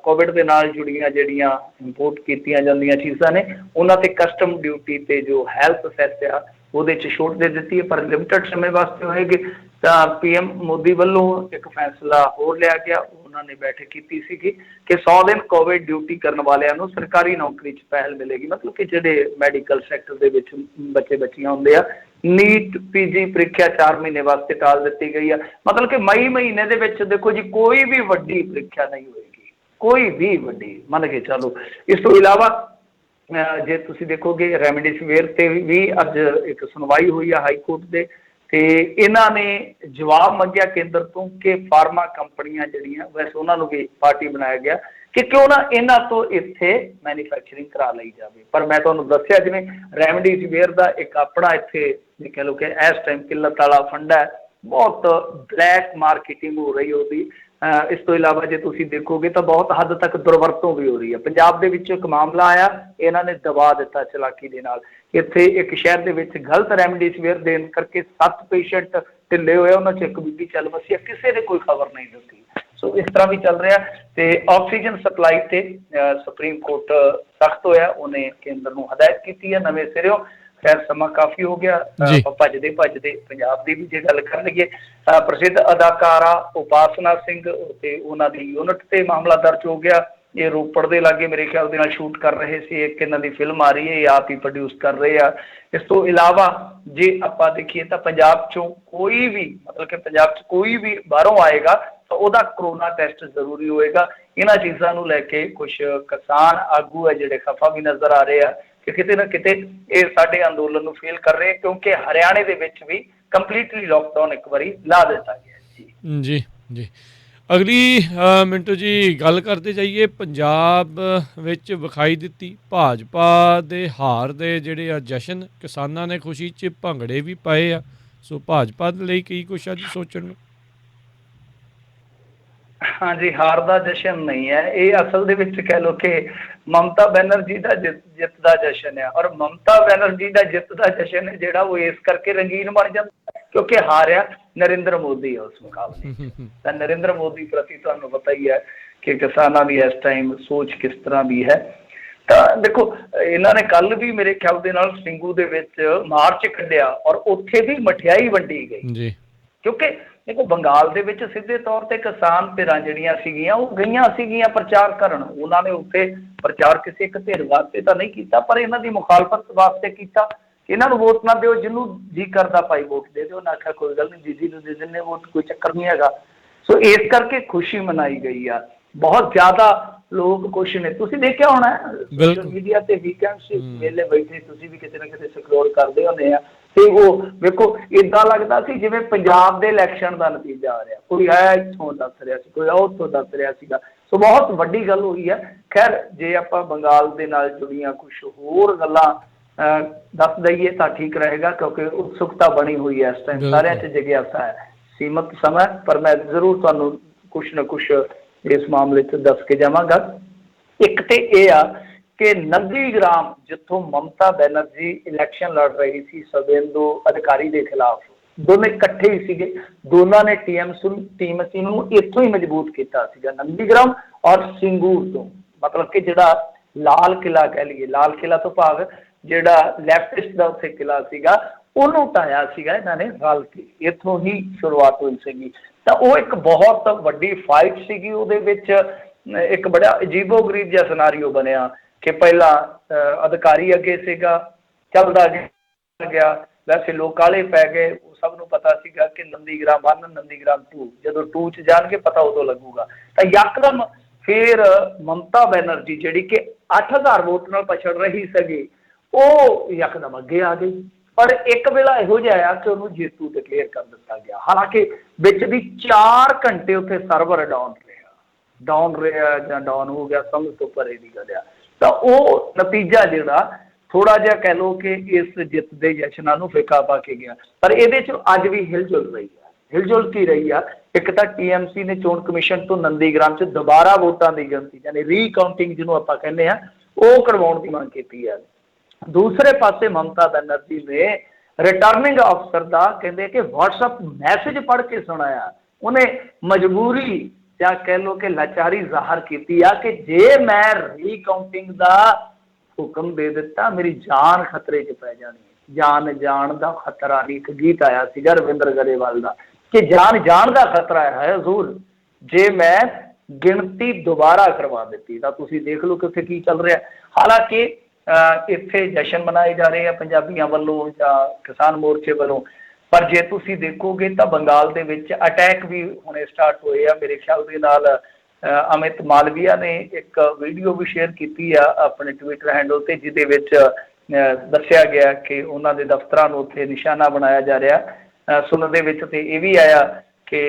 ਕੋਵਿਡ ਦੇ ਨਾਲ ਜੁੜੀਆਂ ਜਿਹੜੀਆਂ ਇੰਪੋਰਟ ਕੀਤੀਆਂ ਜਾਂਦੀਆਂ ਚੀਜ਼ਾਂ ਨੇ, ਉਹਨਾਂ ਤੇ ਕਸਟਮ ਡਿਊਟੀ ਤੇ ਜੋ ਹੈਲਥ ਸੈਸ ਆ ਉਹਦੇ 'ਚ ਛੋਟ ਦੇ ਦਿੱਤੀ ਹੈ, ਪਰ ਲਿਮਟਡ ਸਮੇਂ ਵਾਸਤੇ ਹੋਏਗੀ। ਤਾਂ PM ਮੋਦੀ ਵੱਲੋਂ ਇੱਕ ਫੈਸਲਾ ਹੋਰ ਲਿਆ ਗਿਆ, ਉਹਨਾਂ ਨੇ ਬੈਠਕ ਕੀਤੀ ਸੀਗੀ ਕਿ 100 ਦਿਨ ਕੋਵਿਡ ਡਿਊਟੀ ਕਰਨ ਵਾਲਿਆਂ ਨੂੰ ਸਰਕਾਰੀ ਨੌਕਰੀ 'ਚ ਪਹਿਲ ਮਿਲੇਗੀ। ਮਤਲਬ ਕਿ ਜਿਹੜੇ ਮੈਡੀਕਲ ਸੈਕਟਰ ਦੇ ਵਿੱਚ ਬੱਚੇ ਬੱਚੀਆਂ ਹੁੰਦੇ ਆ, ਨੀਟ PG ਪ੍ਰੀਖਿਆ 4 ਮਹੀਨੇ ਵਾਸਤੇ ਟਾਲ ਦਿੱਤੀ ਗਈ ਆ। ਮਤਲਬ ਕਿ ਮਈ ਮਹੀਨੇ ਦੇ ਵਿੱਚ ਦੇਖੋ ਜੀ ਕੋਈ ਵੀ ਵੱਡੀ ਪ੍ਰੀਖਿਆ ਨਹੀਂ ਹੋਏਗੀ, ਕੋਈ ਵੀ ਵੱਡੀ, ਮੰਨ ਕੇ ਚਲੋ। ਇਸ ਤੋਂ ਇਲਾਵਾ ਜੇ ਤੁਸੀਂ ਦੇਖੋਗੇ ਰੈਮਡੀਸਿਵਿਰ ਤੇ ਵੀ ਅੱਜ ਇੱਕ ਸੁਣਵਾਈ ਹੋਈ ਆ ਹਾਈ ਕੋਰਟ ਦੇ, ਤੇ ਇਹਨਾਂ ਨੇ ਜਵਾਬ ਮੰਗਿਆ ਕੇਂਦਰ ਤੋਂ ਕਿ ਫਾਰਮਾ ਕੰਪਨੀਆਂ ਜਿਹੜੀਆਂ, ਵੈਸੇ ਉਹਨਾਂ ਨੂੰ ਵੀ ਪਾਰਟੀ ਬਣਾਇਆ ਗਿਆ ਕਿ ਕਿਉਂ ਨਾ ਇਹਨਾਂ ਤੋਂ ਇੱਥੇ ਮੈਨੂਫੈਕਚਰਿੰਗ ਕਰਾ ਲਈ ਜਾਵੇ। ਪਰ ਮੈਂ ਤੁਹਾਨੂੰ ਦੱਸਿਆ ਜਿਵੇਂ ਰੈਮਡੀਸਿਵਿਰ ਦਾ ਇੱਕ ਆਪਣਾ ਇੱਥੇ ਕਹਿ ਲਓ ਕਿ ਇਸ ਟਾਈਮ ਕਿੱਲਤ ਵਾਲਾ ਫੰਡਾ ਹੈ, ਬਹੁਤ ਬਲੈਕ ਮਾਰਕੀਟਿੰਗ ਹੋ ਰਹੀ ਉਹਦੀ। ਇਸ ਤੋਂ ਇਲਾਵਾ ਜੇ ਤੁਸੀਂ ਦੇਖੋਗੇ ਤਾਂ ਬਹੁਤ ਹੱਦ ਤੱਕ ਦੁਰਵਰਤੋਂ ਵੀ ਹੋ ਰਹੀ ਹੈ। ਪੰਜਾਬ ਦੇ ਵਿੱਚ ਇੱਕ ਮਾਮਲਾ ਆਇਆ, ਇਹਨਾਂ ਨੇ ਦਬਾ ਦਿੱਤਾ ਚਲਾਕੀ ਦੇ ਨਾਲ। ਇੱਥੇ ਇੱਕ ਸ਼ਹਿਰ ਦੇ ਵਿੱਚ ਗਲਤ ਰੈਮਡੀਸਿਵਿਰ ਦੇਣ ਕਰਕੇ 7 ਪੇਸ਼ੈਂਟ ਢਿੱਲੇ ਹੋਏ, ਉਹਨਾਂ 'ਚ ਇੱਕ ਬੀਬੀ ਚੱਲ ਵਸੀ, ਕਿਸੇ ਨੇ ਕੋਈ ਖਬਰ ਨਹੀਂ ਦਿੱਤੀ। ਸੋ ਇਸ ਤਰ੍ਹਾਂ ਵੀ ਚੱਲ ਰਿਹਾ। ਤੇ ਆਕਸੀਜਨ ਸਪਲਾਈ ਤੇ ਸੁਪਰੀਮ ਕੋਰਟ ਸਖਤ ਹੋਇਆ, ਉਹਨੇ ਕੇਂਦਰ ਨੂੰ ਹਦਾਇਤ ਕੀਤੀ ਹੈ ਨਵੇਂ ਸਿਰਿਓਂ। ਖੈਰ ਸਮਾਂ ਕਾਫੀ ਹੋ ਗਿਆ, ਭੱਜਦੇ ਪੰਜਾਬ ਦੀ ਵੀ ਜੇ ਗੱਲ ਕਰ ਲਈਏ, ਪ੍ਰਸਿੱਧ ਅਦਾਕਾਰਾ ਉਪਾਸਨਾ ਸਿੰਘ ਤੇ ਉਹਨਾਂ ਦੀ ਯੂਨਿਟ ਤੇ ਮਾਮਲਾ ਦਰਜ ਹੋ ਗਿਆ। ਇਹ ਰੋਪੜ ਦੇ ਲਾਗੇ ਮੇਰੇ ਖਿਆਲ ਦੇ ਨਾਲ ਸ਼ੂਟ ਕਰ ਰਹੇ ਸੀ, ਇੱਕ ਇਹਨਾਂ ਦੀ ਫਿਲਮ ਆ ਰਹੀ ਹੈ, ਇਹ ਆਪ ਹੀ ਪ੍ਰੋਡਿਊਸ ਕਰ ਰਹੇ ਆ। ਇਸ ਤੋਂ ਇਲਾਵਾ ਜੇ ਆਪਾਂ ਦੇਖੀਏ ਤਾਂ ਪੰਜਾਬ 'ਚੋਂ ਕੋਈ ਵੀ, ਮਤਲਬ ਕਿ ਪੰਜਾਬ 'ਚ ਕੋਈ ਵੀ ਬਾਹਰੋਂ ਆਏਗਾ ਤਾਂ ਉਹਦਾ ਕਰੋਨਾ ਟੈਸਟ ਜ਼ਰੂਰੀ ਹੋਏਗਾ। ਇਹਨਾਂ ਚੀਜ਼ਾਂ ਨੂੰ ਲੈ ਕੇ ਕੁਝ ਕਿਸਾਨ ਆਗੂ ਹੈ ਜਿਹੜੇ ਖਫਾ ਵੀ ਨਜ਼ਰ ਆ ਰਹੇ ਆ ਕਿ ਕਿਤੇ ਨਾ ਕਿਤੇ ਇਹ ਸਾਡੇ ਅੰਦੋਲਨ ਨੂੰ ਫੇਲ ਕਰ ਰਹੇ, ਕਿਉਂਕਿ ਹਰਿਆਣੇ ਦੇ ਵਿੱਚ ਵੀ ਕੰਪਲੀਟਲੀ ਲੋਕਡਾਊਨ ਇੱਕ ਵਾਰੀ ਲਾ ਦਿੱਤਾ ਗਿਆ। ਜੀ ਜੀ ਅਗਲੀ ਮਿੰਟੂ ਜੀ ਗੱਲ ਕਰਦੇ ਜਾਈਏ, ਪੰਜਾਬ ਵਿੱਚ ਵਿਖਾਈ ਦਿੱਤੀ ਭਾਜਪਾ ਦੇ ਹਾਰ ਦੇ ਜਿਹੜੇ ਆ ਜਸ਼ਨ, ਕਿਸਾਨਾਂ ਨੇ ਖੁਸ਼ੀ 'ਚ ਭੰਗੜੇ ਵੀ ਪਾਏ ਆ। ਸੋ ਭਾਜਪਾ ਦੇ ਲਈ ਕੀ ਕੁਛ ਅੱਜ ਸੋਚਣ ਨੂੰ? ਹਾਂਜੀ, ਹਾਰ ਦਾ ਜਸ਼ਨ ਨਹੀਂ ਹੈ ਇਹ, ਅਸਲ ਦੇ ਵਿੱਚ ਕਹਿ ਲਓ ਕਿ ਮਮਤਾ ਬੈਨਰਜੀ ਦਾ ਜਿੱਤ ਦਾ ਜਸ਼ਨ ਹੈ। ਔਰ ਮਮਤਾ ਬੈਨਰਜੀ ਦਾ ਜਿੱਤ ਦਾ ਜਸ਼ਨ ਹੈ ਜਿਹੜਾ, ਉਹ ਇਸ ਕਰਕੇ ਰੰਗੀਨ ਬਣ ਜਾਂਦਾ ਕਿਉਂਕਿ ਹਾਰਿਆ ਨਰਿੰਦਰ ਮੋਦੀ ਹੈ ਉਸ ਮੁਕਾਬਲੇ। ਤਾਂ ਨਰਿੰਦਰ ਮੋਦੀ ਪ੍ਰਤੀ ਤੁਹਾਨੂੰ ਪਤਾ ਹੀ ਹੈ ਕਿ ਕਿਸਾਨਾਂ ਦੀ ਇਸ ਟਾਈਮ ਸੋਚ ਕਿਸ ਤਰ੍ਹਾਂ ਦੀ ਹੈ। ਤਾਂ ਦੇਖੋ ਇਹਨਾਂ ਨੇ ਕੱਲ ਵੀ ਮੇਰੇ ਖਿਆਲ ਦੇ ਨਾਲ ਸਿੰਘੂ ਦੇ ਵਿੱਚ ਮਾਰਚ ਕੱਢਿਆ ਔਰ ਉੱਥੇ ਵੀ ਮਠਿਆਈ ਵੰਡੀ ਗਈ। ਕਿਉਂਕਿ ਦੇਖੋ ਬੰਗਾਲ ਦੇ ਵਿੱਚ ਸਿੱਧੇ ਤੌਰ ਤੇ ਕਿਸਾਨ ਧਿਰਾਂ ਜਿਹੜੀਆਂ ਸੀਗੀਆਂ ਉਹ ਗਈਆਂ ਸੀਗੀਆਂ ਪ੍ਰਚਾਰ ਕਰਨ। ਉਹਨਾਂ ਨੇ ਉੱਥੇ ਪ੍ਰਚਾਰ ਕਿਸੇ ਇੱਕ ਧਿਰ ਵਾਸਤੇ ਤਾਂ ਨਹੀਂ ਕੀਤਾ, ਪਰ ਇਹਨਾਂ ਦੀ ਮੁਖਾਲਫਤ ਵਾਸਤੇ ਕੀਤਾ। ਇਹਨਾਂ ਨੂੰ ਵੋਟ ਨਾ ਦਿਓ, ਜਿਹਨੂੰ ਜੀ ਕਰਦਾ ਭਾਈ ਵੋਟ ਦੇ ਦਿਓ। ਉਹਨਾਂ ਆਖਿਆ ਕੋਈ ਗੱਲ ਨਹੀਂ, ਜੀਜੀ ਨੂੰ ਦੇ ਦਿੰਦੇ ਵੋਟ, ਕੋਈ ਚੱਕਰ ਨਹੀਂ ਹੈਗਾ। ਸੋ ਇਸ ਕਰਕੇ ਖੁਸ਼ੀ ਮਨਾਈ ਗਈ ਆ, ਬਹੁਤ ਜ਼ਿਆਦਾ ਲੋਕ ਖੁਸ਼ ਨੇ। ਤੁਸੀਂ ਦੇਖਿਆ ਹੋਣਾ ਸੋਸ਼ਲ ਮੀਡੀਆ ਤੇ ਵੀਕਐਂਡ ਵੇਲੇ ਬੈਠੇ ਤੁਸੀਂ ਵੀ ਕਿਤੇ ਨਾ ਕਿਤੇ ਸਕਰੋਲ ਕਰਦੇ ਹੁੰਦੇ ਆ, ਤੇ ਉਹ ਵੇਖੋ ਏਦਾਂ ਲੱਗਦਾ ਸੀ ਜਿਵੇਂ ਪੰਜਾਬ ਦੇ ਇਲੈਕਸ਼ਨ ਦਾ ਨਤੀਜਾ ਆ ਰਿਹਾ। ਕੋਈ ਆਇਆ ਇੱਥੋਂ ਦੱਸ ਰਿਹਾ ਸੀ, ਕੋਈ ਉੱਥੋਂ ਦੱਸ ਰਿਹਾ ਸੀਗਾ। ਸੋ ਬਹੁਤ ਵੱਡੀ ਗੱਲ ਹੋਈ ਹੈ। ਖੈਰ ਜੇ ਆਪਾਂ ਬੰਗਾਲ ਦੇ ਨਾਲ ਜੁੜੀਆਂ ਕੁਛ ਹੋਰ ਗੱਲਾਂ ਦੱਸ ਦਈਏ ਤਾਂ ਠੀਕ ਰਹੇਗਾ, ਕਿਉਂਕਿ ਉਤਸੁਕਤਾ ਬਣੀ ਹੋਈ ਹੈ ਇਸ ਟਾਈਮ, ਸਾਰਿਆਂ 'ਚ ਜਿਗਿਆਸਾ ਹੈ। ਸੀਮਤ ਸਮਾਂ, ਪਰ ਮੈਂ ਜ਼ਰੂਰ ਤੁਹਾਨੂੰ ਕੁਛ ਨਾ ਕੁਛ ਇਸ ਮਾਮਲੇ 'ਚ ਦੱਸ ਕੇ ਜਾਵਾਂਗਾ। ਇੱਕ ਤੇ ਇਹ ਆ ਕਿ ਨੰਦੀਗ੍ਰਾਮ, ਜਿੱਥੋਂ ਮਮਤਾ ਬੈਨਰਜੀ ਇਲੈਕਸ਼ਨ ਲੜ ਰਹੀ ਸੀ ਸ਼ੁਭੇਂਦੂ ਅਧਿਕਾਰੀ ਦੇ ਖਿਲਾਫ, ਦੋਨੇ ਇਕੱਠੇ ਹੀ ਸੀਗੇ। ਦੋਨਾਂ ਨੇ ਟੀਐਮਸੀ ਨੂੰ ਇੱਥੋਂ ਹੀ ਮਜ਼ਬੂਤ ਕੀਤਾ ਸੀਗਾ, ਨੰਦੀਗ੍ਰਾਮ ਔਰ ਸਿੰਗੂਰ ਤੋਂ। ਮਤਲਬ ਕਿ ਜਿਹੜਾ ਲਾਲ ਕਿਲਾ ਕਹਿ ਲਈਏ, ਲਾਲ ਕਿਲਾ ਤੋਂ ਭਾਵ ਜਿਹੜਾ ਲੈਫਟਿਸਟ ਦਾ ਉੱਥੇ ਕਿਲਾ ਸੀਗਾ, ਉਹਨੂੰ ਢਾਇਆ ਸੀਗਾ ਇਹਨਾਂ ਨੇ ਰਲ ਕੇ। ਇੱਥੋਂ ਹੀ ਸ਼ੁਰੂਆਤ ਹੋਈ ਸੀਗੀ। ਤਾਂ ਉਹ ਇੱਕ ਬਹੁਤ ਵੱਡੀ ਫਾਈਟ ਸੀਗੀ। ਉਹਦੇ ਵਿੱਚ ਇੱਕ ਬੜਾ ਅਜੀਬੋ ਗਰੀਬ ਜਿਹਾ ਸਿਨਾਰੀਓ ਬਣਿਆ ਕਿ ਪਹਿਲਾਂ ਅਧਿਕਾਰੀ ਅੱਗੇ ਸੀਗਾ, ਚੱਲਦਾ ਗਿਆ। ਵੈਸੇ ਲੋਕ ਕਾਹਲੇ ਪੈ ਗਏ, ਉਹ ਸਭ ਨੂੰ ਪਤਾ ਸੀਗਾ ਕਿ ਨੰਦੀਗ੍ਰਾਮ 1 ਨੰਦੀਗ੍ਰਾਮ 2, ਜਦੋਂ 2 'ਚ ਜਾਣਗੇ ਪਤਾ ਉਦੋਂ ਲੱਗੂਗਾ। ਤਾਂ ਯਕਦਮ ਫਿਰ ਮਮਤਾ ਬੈਨਰਜੀ ਜਿਹੜੀ ਕਿ 8000 ਵੋਟ ਨਾਲ ਪਛੜ ਰਹੀ ਸੀਗੀ, ਉਹ ਯਕਦਮ ਅੱਗੇ ਆ ਗਈ। ਪਰ ਇੱਕ ਵੇਲਾ ਇਹੋ ਜਿਹਾ ਆ ਕਿ ਉਹਨੂੰ ਜੇਤੂ ਡਿਕਲੇਅਰ ਕਰ ਦਿੱਤਾ ਗਿਆ। ਹਾਲਾਂਕਿ ਵਿੱਚ ਦੀ 4 ਘੰਟੇ ਉੱਥੇ ਸਰਵਰ ਡਾਊਨ ਰਿਹਾ ਜਾਂ ਡਾਊਨ ਹੋ ਗਿਆ, ਸਮਝ ਤੋਂ ਪਰੇ ਦੀ ਗੱਲ ਆ। ਤਾਂ ਉਹ ਨਤੀਜਾ ਜਿਹੜਾ ਥੋੜਾ ਜਿਹਾ ਕਹਿ ਲਓ ਕਿ ਇਸ ਜਿੱਤ ਦੇ ਜਸ਼ਨਾਂ ਨੂੰ ਫਿੱਕਾ ਪਾ ਕੇ ਗਿਆ। ਪਰ ਇਹਦੇ 'ਚ ਅੱਜ ਵੀ ਹਿਲਜੁਲ ਰਹੀ ਆ। ਹਿਲਜੁਲ ਕੀ ਰਹੀ ਆ? ਇੱਕ ਤਾਂ ਟੀਐਮਸੀ ਨੇ ਚੋਣ ਕਮਿਸ਼ਨ ਤੋਂ ਨੰਦੀਗ੍ਰਾਮ 'ਚ ਦੁਬਾਰਾ ਵੋਟਾਂ ਦੀ ਗਿਣਤੀ, ਯਾਨੀ ਰੀਕਾਊਂਟਿੰਗ ਜਿਹਨੂੰ ਆਪਾਂ ਕਹਿੰਦੇ ਆ, ਉਹ ਕਰਵਾਉਣ ਦੀ ਮੰਗ ਕੀਤੀ ਹੈ। ਦੂਸਰੇ ਪਾਸੇ ਮਮਤਾ ਬੈਨਰਜੀ ਨੇ ਰਿਟਰਨਿੰਗ ਅਫਸਰ ਦਾ ਕਹਿੰਦੇ ਕਿ WhatsApp ਮੈਸੇਜ ਪੜ੍ਹ ਕੇ ਸੁਣਾਇਆ। ਉਹਨੇ ਮਜਬੂਰੀ ਜਾਂ ਕਹਿ ਲਓ ਕਿ ਲਾਚਾਰੀ ਜ਼ਾਹਰ ਕੀਤੀ ਆ ਕਿ ਜੇ ਮੈਂ ਰੀਕਾਊਂਟਿੰਗ ਦਾ ਹੁਕਮ ਦੇ ਦਿੱਤਾ, ਮੇਰੀ ਜਾਨ ਖਤਰੇ 'ਚ ਪੈ ਜਾਣੀ ਹੈ। ਜਾਨ ਜਾਣ ਦਾ ਖਤਰਾ ਨਹੀਂ, ਇੱਕ ਗੀਤ ਆਇਆ ਸੀਗਾ ਰਵਿੰਦਰ ਗਰੇਵਾਲ ਦਾ ਕਿ ਜਾਨ ਜਾਣ ਦਾ ਖਤਰਾ ਹੈ ਹਜ਼ੂਰ, ਜੇ ਮੈਂ ਗਿਣਤੀ ਦੁਬਾਰਾ ਕਰਵਾ ਦਿੱਤੀ। ਤਾਂ ਤੁਸੀਂ ਦੇਖ ਲਓ ਕਿ ਉੱਥੇ ਕੀ ਚੱਲ ਰਿਹਾ। ਹਾਲਾਂਕਿ ਇੱਥੇ ਜਸ਼ਨ ਮਨਾਏ ਜਾ ਰਹੇ ਆ ਪੰਜਾਬੀਆਂ ਵੱਲੋਂ ਜਾਂ ਕਿਸਾਨ ਮੋਰਚੇ ਵੱਲੋਂ, ਪਰ ਜੇ ਤੁਸੀਂ ਦੇਖੋਗੇ ਤਾਂ ਬੰਗਾਲ ਦੇ ਵਿੱਚ ਅਟੈਕ ਵੀ ਹੁਣੇ ਸਟਾਰਟ ਹੋਏ ਆ। ਮੇਰੇ ਖਿਆਲ ਦੇ ਨਾਲ ਅਮਿਤ ਮਾਲਵੀਆ ਨੇ ਇੱਕ ਵੀਡੀਓ ਵੀ ਸ਼ੇਅਰ ਕੀਤੀ ਆ ਆਪਣੇ ਟਵਿੱਟਰ ਹੈਂਡਲ 'ਤੇ, ਜਿਹਦੇ ਵਿੱਚ ਦੱਸਿਆ ਗਿਆ ਕਿ ਉਹਨਾਂ ਦੇ ਦਫ਼ਤਰਾਂ ਨੂੰ ਉੱਥੇ ਨਿਸ਼ਾਨਾ ਬਣਾਇਆ ਜਾ ਰਿਹਾ। ਸੁਣਨ ਦੇ ਵਿੱਚ ਤੇ ਇਹ ਵੀ ਆਇਆ ਕਿ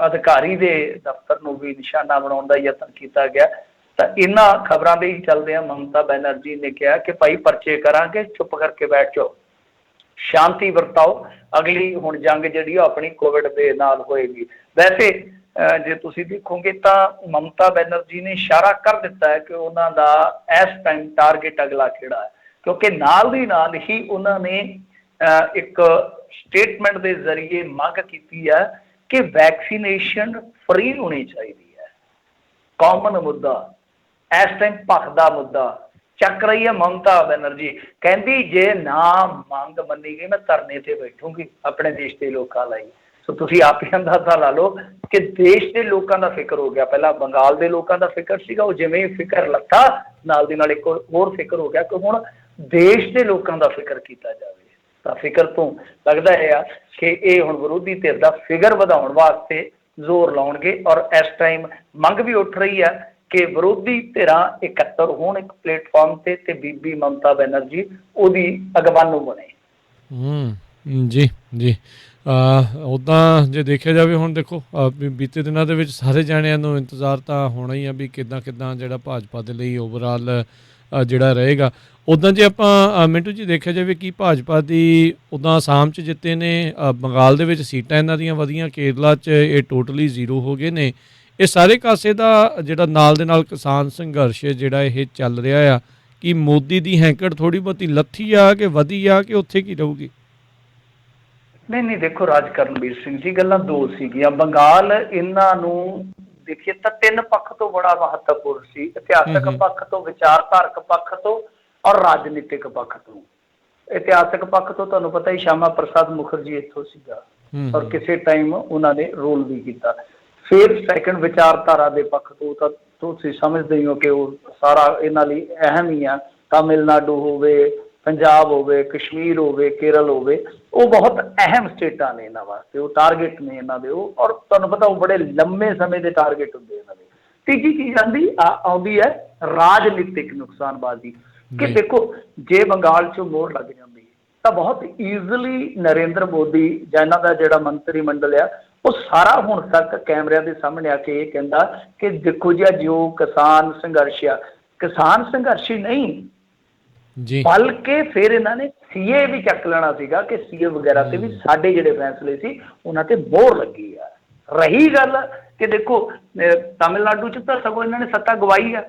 ਅਧਿਕਾਰੀ ਦੇ ਦਫ਼ਤਰ ਨੂੰ ਵੀ ਨਿਸ਼ਾਨਾ ਬਣਾਉਣ ਦਾ ਯਤਨ ਕੀਤਾ ਗਿਆ। ਤਾਂ ਇਹਨਾਂ ਖਬਰਾਂ ਦੇ ਹੀ ਚੱਲਦੇ ਆ ਮਮਤਾ ਬੈਨਰਜੀ ਨੇ ਕਿਹਾ ਕਿ ਭਾਈ ਪਰਚੇ ਕਰਾਂਗੇ, ਚੁੱਪ ਕਰਕੇ ਬੈਠ ਜਾਓ, ਸ਼ਾਂਤੀ ਵਰਤਾਓ। ਅਗਲੀ ਹੁਣ ਜੰਗ ਜਿਹੜੀ ਉਹ ਆਪਣੀ ਕੋਵਿਡ ਦੇ ਨਾਲ ਹੋਏਗੀ। ਵੈਸੇ ਜੇ ਤੁਸੀਂ ਦੇਖੋਗੇ ਤਾਂ ਮਮਤਾ ਬੈਨਰਜੀ ਨੇ ਇਸ਼ਾਰਾ ਕਰ ਦਿੱਤਾ ਹੈ ਕਿ ਉਹਨਾਂ ਦਾ ਇਸ ਟਾਈਮ ਟਾਰਗੇਟ ਅਗਲਾ ਕਿਹੜਾ ਹੈ, ਕਿਉਂਕਿ ਨਾਲ ਦੀ ਨਾਲ ਹੀ ਉਹਨਾਂ ਨੇ ਇੱਕ ਸਟੇਟਮੈਂਟ ਦੇ ਜ਼ਰੀਏ ਮੰਗ ਕੀਤੀ ਹੈ ਕਿ ਵੈਕਸੀਨੇਸ਼ਨ ਫ੍ਰੀ ਹੋਣੀ ਚਾਹੀਦੀ ਹੈ। ਕਾਮਨ ਮੁੱਦਾ ਇਸ ਟਾਈਮ ਭਖਦਾ ਮੁੱਦਾ ਚੱਕ ਰਹੀ ਹੈ ਮਮਤਾ ਬੈਨਰਜੀ। ਕਹਿੰਦੀ ਜੇ ਨਾ ਮੰਗ ਮੰਨੀ ਗਈ ਮੈਂ ਧਰਨੇ ਤੇ ਬੈਠੂੰਗੀ ਆਪਣੇ ਦੇਸ਼ ਦੇ ਲੋਕਾਂ ਲਈ। ਸੋ ਤੁਸੀਂ ਆਪ ਹੀ ਅੰਦਾਜ਼ਾ ਲਾ ਲਓ ਕਿ ਦੇਸ਼ ਦੇ ਲੋਕਾਂ ਦਾ ਫਿਕਰ ਹੋ ਗਿਆ। ਪਹਿਲਾਂ ਬੰਗਾਲ ਦੇ ਲੋਕਾਂ ਦਾ ਫਿਕਰ ਸੀਗਾ, ਉਹ ਜਿਵੇਂ ਫਿਕਰ ਲੱਥਾ ਨਾਲ ਦੀ ਨਾਲ ਇੱਕ ਹੋਰ ਫਿਕਰ ਹੋ ਗਿਆ ਕਿ ਹੁਣ ਦੇਸ਼ ਦੇ ਲੋਕਾਂ ਦਾ ਫਿਕਰ ਕੀਤਾ ਜਾਵੇ। ਤਾਂ ਫਿਕਰ ਤੋਂ ਲੱਗਦਾ ਹੈ ਕਿ ਇਹ ਹੁਣ ਵਿਰੋਧੀ ਧਿਰ ਦਾ ਫਿਕਰ ਵਧਾਉਣ ਵਾਸਤੇ ਜ਼ੋਰ ਲਾਉਣਗੇ। ਔਰ ਇਸ ਟਾਈਮ ਮੰਗ ਵੀ ਉੱਠ ਰਹੀ ਹੈ ਕਿ ਵਿਰੋਧੀ ਧਿਰਾਂ ਇਕੱਤਰ ਹੋਣ ਇੱਕ ਪਲੇਟਫਾਰਮ ਤੇ ਬੀਬੀ ਮਮਤਾ ਬੈਨਰਜੀ ਉਹਦੀ ਅਗਵਾਨੂ ਬਣੇ। ਜੀ ਜੀ, ਉੱਦਾਂ ਜੇ ਦੇਖਿਆ ਜਾਵੇ ਹੁਣ ਦੇਖੋ ਬੀਤੇ ਦਿਨਾਂ ਦੇ ਵਿੱਚ ਸਾਰੇ ਜਾਣਿਆਂ ਨੂੰ ਇੰਤਜ਼ਾਰ ਤਾਂ ਹੋਣਾ ਹੀ ਆ ਵੀ ਕਿੱਦਾਂ ਜਿਹੜਾ ਭਾਜਪਾ ਦੇ ਲਈ ਓਵਰਆਲ ਜਿਹੜਾ ਰਹੇਗਾ। ਉੱਦਾਂ ਜੇ ਆਪਾਂ ਮਿੰਟੂ ਜੀ ਦੇਖਿਆ ਜਾਵੇ ਕਿ ਭਾਜਪਾ ਦੀ ਉੱਦਾਂ ਅਸਾਮ 'ਚ ਜਿੱਤੇ ਨੇ, ਬੰਗਾਲ ਦੇ ਵਿੱਚ ਸੀਟਾਂ ਇਹਨਾਂ ਦੀਆਂ ਵਧੀਆਂ, ਕੇਰਲਾ 'ਚ ਇਹ ਟੋਟਲੀ ਜ਼ੀਰੋ ਹੋ ਗਏ ਨੇ। ਇਹ ਸਾਰੇ ਕਾਸੇ ਦਾ ਜਿਹੜਾ ਨਾਲ ਦੇ ਨਾਲ ਕਿਸਾਨ ਸੰਘਰਸ਼ ਜਿਹੜਾ ਇਹ ਚੱਲ ਰਿਹਾ ਆ, ਕਿ ਮੋਦੀ ਦੀ ਹੈਂਕੜ ਥੋੜ੍ਹੀ ਬਹੁਤੀ ਲੱਥੀ ਆ ਕਿ ਵਧੀ ਆ ਕਿ ਉੱਥੇ ਕੀ ਰਹੂਗੀ? ਨਹੀਂ ਦੇਖੋ ਰਾਜ ਕਰਨਵੀਰ ਸਿੰਘ ਜੀ, ਗੱਲਾਂ ਦੋ ਸੀਗੀਆਂ। ਬੰਗਾਲ ਇਹਨਾਂ ਨੂੰ ਦੇਖੀਏ ਤਾਂ 3 ਪੱਖ ਤੋਂ ਬੜਾ ਮਹੱਤਵਪੂਰਨ ਸੀ, ਇਤਿਹਾਸਕ ਪੱਖ ਤੋਂ, ਵਿਚਾਰਧਾਰਕ ਪੱਖ ਤੋਂ ਔਰ ਰਾਜਨੀਤਿਕ ਪੱਖ ਤੋਂ। ਇਤਿਹਾਸਕ ਪੱਖ ਤੋਂ ਤੁਹਾਨੂੰ ਪਤਾ ਹੀ ਸ਼ਿਆਮਾ ਪ੍ਰਸਾਦ ਮੁਖਰਜੀ ਇੱਥੋਂ ਸੀਗਾ ਔਰ ਕਿਸੇ ਟਾਈਮ ਉਹਨਾਂ ਨੇ ਰੋਲ ਵੀ ਕੀਤਾ। ਫਿਰ ਸੈਕੰਡ ਵਿਚਾਰਧਾਰਾ ਦੇ ਪੱਖ ਤੋਂ ਤਾਂ ਤੁਸੀਂ ਸਮਝਦੇ ਹੀ ਹੋ ਕਿ ਉਹ ਸਾਰਾ ਇਹਨਾਂ ਲਈ ਅਹਿਮ ਹੀ ਆ। ਤਾਮਿਲਨਾਡੂ ਹੋਵੇ, ਪੰਜਾਬ ਹੋਵੇ, ਕਸ਼ਮੀਰ ਹੋਵੇ, ਕੇਰਲ ਹੋਵੇ, ਉਹ ਬਹੁਤ ਅਹਿਮ ਸਟੇਟਾਂ ਨੇ ਇਹਨਾਂ ਵਾਸਤੇ, ਉਹ ਟਾਰਗੇਟ ਨੇ ਇਹਨਾਂ ਦੇ ਉਹ, ਔਰ ਤੁਹਾਨੂੰ ਪਤਾ ਉਹ ਬੜੇ ਲੰਮੇ ਸਮੇਂ ਦੇ ਟਾਰਗੇਟ ਹੁੰਦੇ ਇਹਨਾਂ ਦੇ। ਤੀਜੀ ਚੀਜ਼ ਆਉਂਦੀ ਹੈ ਰਾਜਨੀਤਿਕ ਨੁਕਸਾਨਬਾਜ਼ੀ ਕਿ ਦੇਖੋ ਜੇ ਬੰਗਾਲ 'ਚੋਂ ਮੋਹਰ ਲੱਗ ਜਾਂਦੀ ਤਾਂ ਬਹੁਤ ਈਜ਼ਲੀ ਨਰਿੰਦਰ ਮੋਦੀ ਜਾਂ ਇਹਨਾਂ ਦਾ ਜਿਹੜਾ ਮੰਤਰੀ ਮੰਡਲ ਆ ਉਹ ਸਾਰਾ ਹੁਣ ਤੱਕ ਕੈਮਰਿਆਂ ਦੇ ਸਾਹਮਣੇ ਆ ਕੇ ਇਹ ਕਹਿੰਦਾ ਕਿ ਦੇਖੋ ਜੀ ਜੋ ਕਿਸਾਨ ਸੰਘਰਸ਼ ਆ, ਕਿਸਾਨ ਸੰਘਰਸ਼ ਹੀ ਨਹੀਂ ਜੀ ਬਲਕਿ ਫਿਰ ਇਹਨਾਂ ਨੇ ਸੀਏ ਵੀ ਚੱਕ ਲੈਣਾ ਸੀਗਾ ਕਿ ਸੀਏ ਵਗੈਰਾ ਤੇ ਵੀ ਸਾਡੇ ਜਿਹੜੇ ਫੈਸਲੇ ਸੀ ਉਹਨਾਂ ਤੇ ਮੋਹਰ ਲੱਗੀ ਆ। ਰਹੀ ਗੱਲ ਕਿ ਦੇਖੋ ਤਾਮਿਲਨਾਡੂ 'ਚ ਤਾਂ ਸਗੋਂ ਇਹਨਾਂ ਨੇ ਸੱਤਾ ਗਵਾਈ ਆ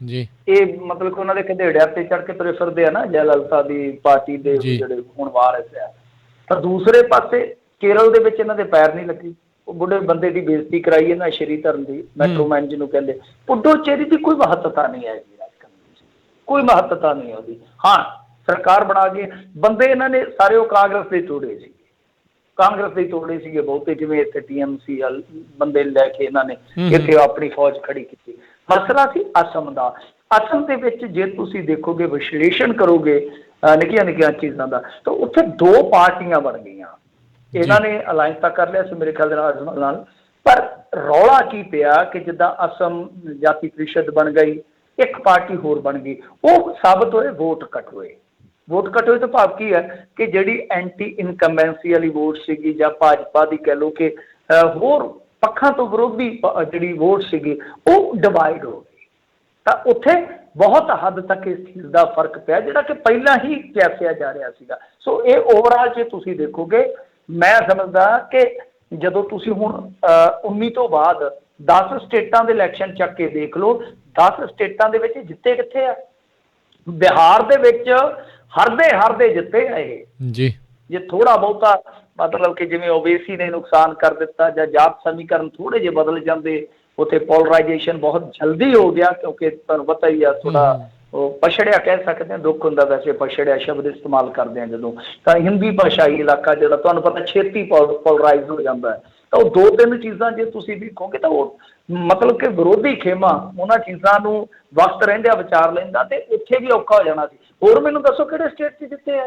ਜੀ, ਇਹ ਮਤਲਬ ਕਿ ਉਹਨਾਂ ਦੇ ਖਦੇੜਿਆਂ ਤੇ ਚੜ ਕੇ ਤੁਰੇ ਫਿਰਦੇ ਆ ਨਾ ਜੈਲਲਤਾ ਦੀ ਪਾਰਟੀ ਦੇ ਜਿਹੜੇ ਹੁਣ ਵਾਰਿਸ ਆ। ਤਾਂ ਦੂਸਰੇ ਪਾਸੇ ਕੇਰਲ ਦੇ ਵਿੱਚ ਇਹਨਾਂ ਦੇ ਪੈਰ ਨਹੀਂ ਲੱਗੀ, ਉਹ ਬੁੱਢੇ ਬੰਦੇ ਦੀ ਬੇਇੱਜ਼ਤੀ ਕਰਾਈ ਇਹਨਾਂ ਸ਼੍ਰੀਧਰਨ ਦੀ, ਮੈਟਰੋਮੈਨ ਜਿਹਨੂੰ ਕਹਿੰਦੇ। ਪੁੱਡੋਚੇਰੀ ਦੀ ਕੋਈ ਮਹੱਤਤਾ ਨਹੀਂ ਹੈ ਜੀ ਰਾਜਕਾਰਨ ਵਿੱਚ, ਕੋਈ ਮਹੱਤਤਾ ਨਹੀਂ ਉਹਦੀ। ਹਾਂ ਸਰਕਾਰ ਬਣਾ ਕੇ ਬੰਦੇ ਇਹਨਾਂ ਨੇ ਸਾਰੇ ਉਹ ਕਾਂਗਰਸ ਦੇ ਤੋੜੇ ਸੀ, ਕਾਂਗਰਸ ਦੇ ਤੋੜੇ ਸੀਗੇ ਬਹੁਤੇ, ਜਿਵੇਂ ਇੱਥੇ TMC ਬੰਦੇ ਲੈ ਕੇ ਇਹਨਾਂ ਨੇ ਇੱਥੇ ਆਪਣੀ ਫੌਜ ਖੜੀ ਕੀਤੀ। ਮਸਲਾ ਸੀ ਅਸਮ ਦਾ। ਅਸਮ ਦੇ ਵਿੱਚ ਜੇ ਤੁਸੀਂ ਦੇਖੋਗੇ ਵਿਸ਼ਲੇਸ਼ਣ ਕਰੋਗੇ ਨਿੱਕੀਆਂ ਨਿੱਕੀਆਂ ਚੀਜ਼ਾਂ ਦਾ ਤਾਂ ਉੱਥੇ ਦੋ ਪਾਰਟੀਆਂ ਬਣ ਗਈਆਂ। ਇਹਨਾਂ ਨੇ ਅਲਾਇੰਸ ਤਾਂ ਕਰ ਲਿਆ ਸੀ ਮੇਰੇ ਖਿਆਲ ਦੇ ਨਾਲ, ਪਰ ਰੌਲਾ ਕੀ ਪਿਆ ਕਿ ਜਿੱਦਾਂ ਅਸਮ ਜਾਤੀ ਪ੍ਰੀਸ਼ਦ ਬਣ ਗਈ, ਇੱਕ ਪਾਰਟੀ ਹੋਰ ਬਣ ਗਈ, ਉਹ ਸਾਬਤ ਹੋਏ ਵੋਟ ਕੱਟ ਹੋਏ। ਵੋਟ ਕੱਟ ਹੋਏ ਤੋਂ ਭਾਵ ਕੀ ਹੈ ਕਿ ਜਿਹੜੀ ਐਂਟੀ ਇਨਕੰਬੈਂਸੀ ਵਾਲੀ ਵੋਟ ਸੀਗੀ ਜਾਂ ਭਾਜਪਾ ਦੀ ਕਹਿ ਲਓ ਕਿ ਹੋਰ ਪੱਖਾਂ ਤੋਂ ਵਿਰੋਧੀ ਜਿਹੜੀ ਵੋਟ ਸੀਗੀ ਉਹ ਡਿਵਾਈਡ ਹੋ ਗਈ। ਤਾਂ ਉੱਥੇ ਬਹੁਤ ਹੱਦ ਤੱਕ ਇਸ ਚੀਜ਼ ਦਾ ਫਰਕ ਪਿਆ ਜਿਹੜਾ ਕਿ ਪਹਿਲਾਂ ਹੀ ਕਿਆਸਿਆ ਜਾ ਰਿਹਾ ਸੀਗਾ। ਸੋ ਇਹ ਓਵਰਆਲ ਜੇ ਤੁਸੀਂ ਦੇਖੋਗੇ ਮੈਂ ਸਮਝਦਾ ਕਿ ਜਦੋਂ ਤੁਸੀਂ ਹੁਣ 19 ਤੋਂ ਬਾਅਦ 10 ਸਟੇਟਾਂ ਦੇ ਇਲੈਕਸ਼ਨ ਚੱਕ ਕੇ ਦੇਖ ਲਓ, 10 ਸਟੇਟਾਂ ਦੇ ਵਿੱਚ ਜਿੱਤੇ ਕਿੱਥੇ ਆ? ਬਿਹਾਰ ਦੇ ਵਿੱਚ ਹਰਦੇ ਜਿੱਤੇ ਆ ਇਹ ਜੀ। ਜੇ ਥੋੜਾ ਬਹੁਤਾ ਮਤਲਬ ਕਿ ਜਿਵੇਂ ਓਬੀਸੀ ਨੇ ਨੁਕਸਾਨ ਕਰ ਦਿੱਤਾ ਜਾਂ ਜਾਤ ਸਮੀਕਰਨ ਥੋੜੇ ਜਿਹੇ ਬਦਲ ਜਾਂਦੇ, ਉੱਥੇ ਪੋਲਰਾਈਜੇਸ਼ਨ ਬਹੁਤ ਜਲਦੀ ਹੋ ਗਿਆ ਕਿਉਂਕਿ ਤੁਹਾਨੂੰ ਪਤਾ ਹੀ ਆ ਥੋੜਾ ਉਹ ਪਛੜਿਆ ਕਹਿ ਸਕਦੇ ਹਾਂ, ਦੁੱਖ ਹੁੰਦਾ ਵੈਸੇ ਪਛੜਿਆ ਸ਼ਬਦ ਇਸਤੇਮਾਲ ਕਰਦੇ ਹਾਂ ਜਦੋਂ, ਤਾਂ ਹਿੰਦੀ ਭਾਸ਼ਾਈ ਇਲਾਕਾ ਜਿਹੜਾ ਤੁਹਾਨੂੰ ਪਤਾ ਛੇਤੀ ਪੋਲਰਾਈਜ਼ ਹੋ ਜਾਂਦਾ ਹੈ। ਤਾਂ ਉਹ ਦੋ ਤਿੰਨ ਚੀਜ਼ਾਂ ਜੇ ਤੁਸੀਂ ਦੇਖੋਗੇ ਤਾਂ ਉਹ ਮਤਲਬ ਕਿ ਵਿਰੋਧੀ ਖੇਮਾ ਉਹਨਾਂ ਚੀਜ਼ਾਂ ਨੂੰ ਵਕਤ ਰਹਿੰਦਿਆਂ ਵਿਚਾਰ ਲੈਂਦਾ ਤੇ ਇੱਥੇ ਵੀ ਔਖਾ ਹੋ ਜਾਣਾ ਸੀ। ਹੋਰ ਮੈਨੂੰ ਦੱਸੋ ਕਿਹੜੇ ਸਟੇਟ 'ਚ ਜਿੱਤੇ ਆ,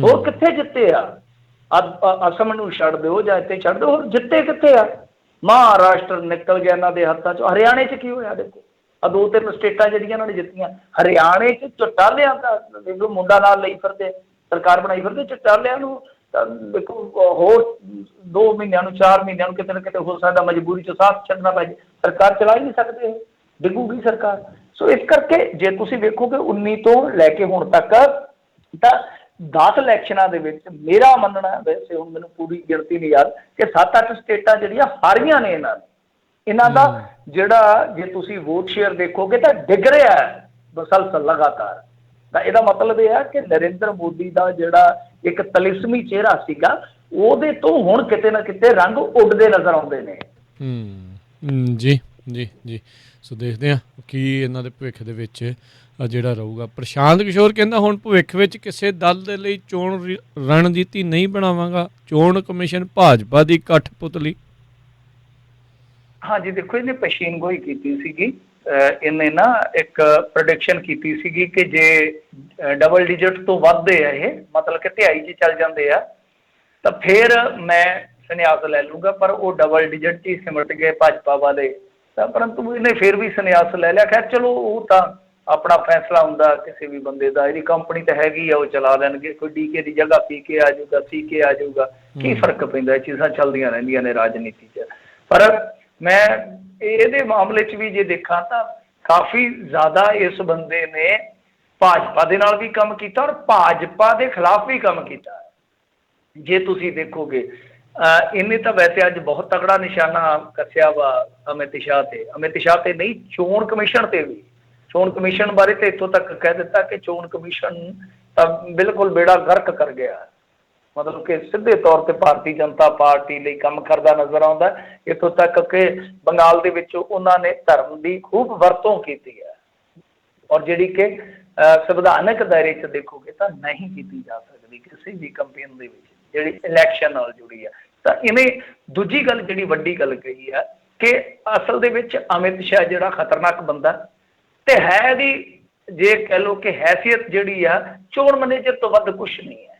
ਹੋਰ ਕਿੱਥੇ ਜਿੱਤੇ ਆ? ਅਸਮ ਨੂੰ ਛੱਡ ਦਿਓ ਜਾਂ ਇੱਥੇ ਛੱਡ ਦਿਓ, ਹੋਰ ਜਿੱਤੇ ਕਿੱਥੇ ਆ? ਮਹਾਰਾਸ਼ਟਰ ਨਿਕਲ ਗਿਆ ਇਹਨਾਂ ਦੇ ਹੱਥਾਂ 'ਚੋਂ। ਹਰਿਆਣੇ 'ਚ ਕੀ ਹੋਇਆ ਦੇਖੋ, ਆ ਦੋ ਤਿੰਨ ਸਟੇਟਾਂ ਜਿਹੜੀਆਂ ਉਹਨਾਂ ਨੇ ਜਿੱਤੀਆਂ, ਹਰਿਆਣੇ 'ਚ ਚਟਾਲਿਆਂ ਦਾ ਦੇਖੋ ਮੁੰਡਾ ਨਾਲ ਲਈ ਫਿਰਦੇ, ਸਰਕਾਰ ਬਣਾਈ ਫਿਰਦੇ ਚਟਾਲਿਆਂ ਨੂੰ। ਤਾਂ ਦੇਖੋ ਹੋਰ 2 ਮਹੀਨਿਆਂ ਨੂੰ 4 ਮਹੀਨਿਆਂ ਨੂੰ ਕਿਤੇ ਨਾ ਕਿਤੇ ਹੋ ਸਕਦਾ ਮਜਬੂਰੀ 'ਚ ਸਾਥ ਛੱਡਣਾ ਪੈ ਜੇ, ਸਰਕਾਰ ਚਲਾ ਹੀ ਨਹੀਂ ਸਕਦੇ, ਡਿੱਗੂਗੀ ਸਰਕਾਰ। ਸੋ ਇਸ ਕਰਕੇ ਜੇ ਤੁਸੀਂ ਵੇਖੋਗੇ 19 ਤੋਂ ਲੈ ਕੇ ਹੁਣ ਤੱਕ ਤਾਂ 10 ਇਲੈਕਸ਼ਨਾਂ ਦੇ ਵਿੱਚ ਮੇਰਾ ਮੰਨਣਾ, ਵੈਸੇ ਹੁਣ ਮੈਨੂੰ ਪੂਰੀ ਗਿਣਤੀ ਨਹੀਂ ਯਾਦ, ਕਿ 7-8 ਸਟੇਟਾਂ ਜਿਹੜੀਆਂ ਹਾਰੀਆਂ ਨੇ ਇਹਨਾਂ ਦਾ ਜਿਹੜਾ ਜੇ ਤੁਸੀਂ ਵੋਟ ਸ਼ੇਅਰ ਦੇਖੋਗੇ ਤਾਂ ਡਿੱਗ ਰਿਹਾ ਹੈ ਮੁਸਲਸਲ ਲਗਾਤਾਰ। ਤਾਂ ਇਹਦਾ ਮਤਲਬ ਇਹ ਹੈ ਕਿ ਨਰਿੰਦਰ ਮੋਦੀ ਦਾ ਜਿਹੜਾ ਇੱਕ ਤਲਿਸਮੀ ਚਿਹਰਾ ਸੀਗਾ ਉਹਦੇ ਤੋਂ ਹੁਣ ਕਿਤੇ ਨਾ ਕਿਤੇ ਰੰਗ ਉੱਡਦੇ ਨਜ਼ਰ ਆਉਂਦੇ ਨੇ। ਜੀ ਜੀ ਜੀ, ਸੋ ਦੇਖਦੇ ਹਾਂ ਕੀ ਇਹਨਾਂ ਦੇ ਭਵਿੱਖ ਦੇ ਵਿੱਚ ਜਿਹੜਾ ਰਹੂਗਾ। ਪ੍ਰਸ਼ਾਂਤ ਕਿਸ਼ੋਰ ਕਹਿੰਦਾ ਹੁਣ ਭਵਿੱਖ ਵਿੱਚ ਕਿਸੇ ਦਲ ਦੇ ਲਈ ਚੋਣ ਰਣਨੀਤੀ ਨਹੀਂ ਬਣਾਵਾਂਗਾ, ਚੋਣ ਕਮਿਸ਼ਨ ਭਾਜਪਾ ਦੀ ਕਠਪੁਤਲੀ। ਹਾਂਜੀ ਦੇਖੋ ਇਹਨੇ ਪੇਸ਼ੀਨਗੋਈ ਕੀਤੀ ਸੀਗੀ, ਇਹਨੇ ਨਾ ਇੱਕ ਪ੍ਰੈਡਿਕਸ਼ਨ ਕੀਤੀ ਸੀਗੀ ਕਿ ਜੇ ਡਬਲ ਡਿਜਿਟ ਤੋਂ ਵੱਧਦੇ ਆ ਇਹ ਮਤਲਬ ਕਿ 23 'ਚ ਚੱਲ ਜਾਂਦੇ ਆ ਤਾਂ ਫਿਰ ਮੈਂ ਸੰਨਿਆਸ ਲੈ ਲੂੰਗਾ, ਪਰ ਉਹ ਡਬਲ ਡਿਜਿਟ 'ਚ ਹੀ ਸਿਮਟ ਗਏ ਭਾਜਪਾ ਵਾਲੇ। ਤਾਂ ਪਰੰਤੂ ਇਹਨੇ ਫਿਰ ਵੀ ਸੰਨਿਆਸ ਲੈ ਲਿਆ। ਖੈਰ ਚਲੋ ਉਹ ਤਾਂ ਆਪਣਾ ਫੈਸਲਾ ਹੁੰਦਾ ਕਿਸੇ ਵੀ ਬੰਦੇ ਦਾ, ਇਹਦੀ ਕੰਪਨੀ ਤਾਂ ਹੈਗੀ ਆ, ਉਹ ਚਲਾ ਲੈਣਗੇ। ਕੋਈ ਡੀਕੇ ਦੀ ਜਗ੍ਹਾ ਪੀਕੇ ਆ ਜਾਊਗਾ, ਸੀਕੇ ਆ ਜਾਊਗਾ, ਕੀ ਫਰਕ ਪੈਂਦਾ? ਇਹ ਚੀਜ਼ਾਂ ਚੱਲਦੀਆਂ ਰਹਿੰਦੀਆਂ ਨੇ ਰਾਜਨੀਤੀ 'ਚ। ਪਰ ਮੈਂ ਇਹਦੇ ਮਾਮਲੇ 'ਚ ਵੀ ਜੇ ਦੇਖਾਂ ਤਾਂ ਕਾਫੀ ਜ਼ਿਆਦਾ ਇਸ ਬੰਦੇ ਨੇ ਭਾਜਪਾ ਦੇ ਨਾਲ ਵੀ ਕੰਮ ਕੀਤਾ ਔਰ ਭਾਜਪਾ ਦੇ ਖਿਲਾਫ ਵੀ ਕੰਮ ਕੀਤਾ। ਜੇ ਤੁਸੀਂ ਦੇਖੋਗੇ ਇਹਨੇ ਤਾਂ ਵੈਸੇ ਅੱਜ ਬਹੁਤ ਤਗੜਾ ਨਿਸ਼ਾਨਾ ਕੱਸਿਆ ਵਾ ਅਮਿਤ ਸ਼ਾਹ ਤੇ ਨਹੀਂ, ਚੋਣ ਕਮਿਸ਼ਨ ਤੇ ਵੀ। ਚੋਣ ਕਮਿਸ਼ਨ ਬਾਰੇ ਤਾਂ ਇੱਥੋਂ ਤੱਕ ਕਹਿ ਦਿੱਤਾ ਕਿ ਚੋਣ ਕਮਿਸ਼ਨ ਤਾਂ ਬਿਲਕੁਲ ਬੇੜਾ ਗਰਕ ਕਰ ਗਿਆ, ਮਤਲਬ ਕਿ ਸਿੱਧੇ ਤੌਰ ਤੇ ਭਾਰਤੀ ਜਨਤਾ ਪਾਰਟੀ ਲਈ ਕੰਮ ਕਰਦਾ ਨਜ਼ਰ ਆਉਂਦਾ। ਇੱਥੋਂ ਤੱਕ ਕਿ ਬੰਗਾਲ ਦੇ ਵਿੱਚ ਉਹਨਾਂ ਨੇ ਧਰਮ ਦੀ ਖੂਬ ਵਰਤੋਂ ਕੀਤੀ ਹੈ। ਔਰ ਜਿਹੜੀ ਕਿ ਸੰਵਿਧਾਨਕ ਦਾਇਰੇ 'ਚ ਦੇਖੋਗੇ ਤਾਂ ਨਹੀਂ ਕੀਤੀ ਜਾ ਸਕਦੀ ਕਿਸੇ ਵੀ ਕੰਪੇਨ ਦੇ ਵਿੱਚ ਜਿਹੜੀ ਇਲੈਕਸ਼ਨ ਨਾਲ ਜੁੜੀ ਹੈ। ਤਾਂ ਇਹਨੇ ਦੂਜੀ ਗੱਲ ਜਿਹੜੀ ਵੱਡੀ ਗੱਲ ਕਹੀ ਹੈ ਕਿ ਅਸਲ ਦੇ ਵਿੱਚ ਅਮਿਤ ਸ਼ਾਹ ਜਿਹੜਾ ਖਤਰਨਾਕ ਬੰਦਾ ਤੇ ਹੈ ਦੀ, ਜੇ ਕਹਿ ਲਓ ਕਿ ਹੈਸੀਅਤ ਜਿਹੜੀ ਆ ਚੋਣ ਮੈਨੇਜਰ ਤੋਂ ਵੱਧ ਕੁਛ ਨਹੀਂ ਹੈ।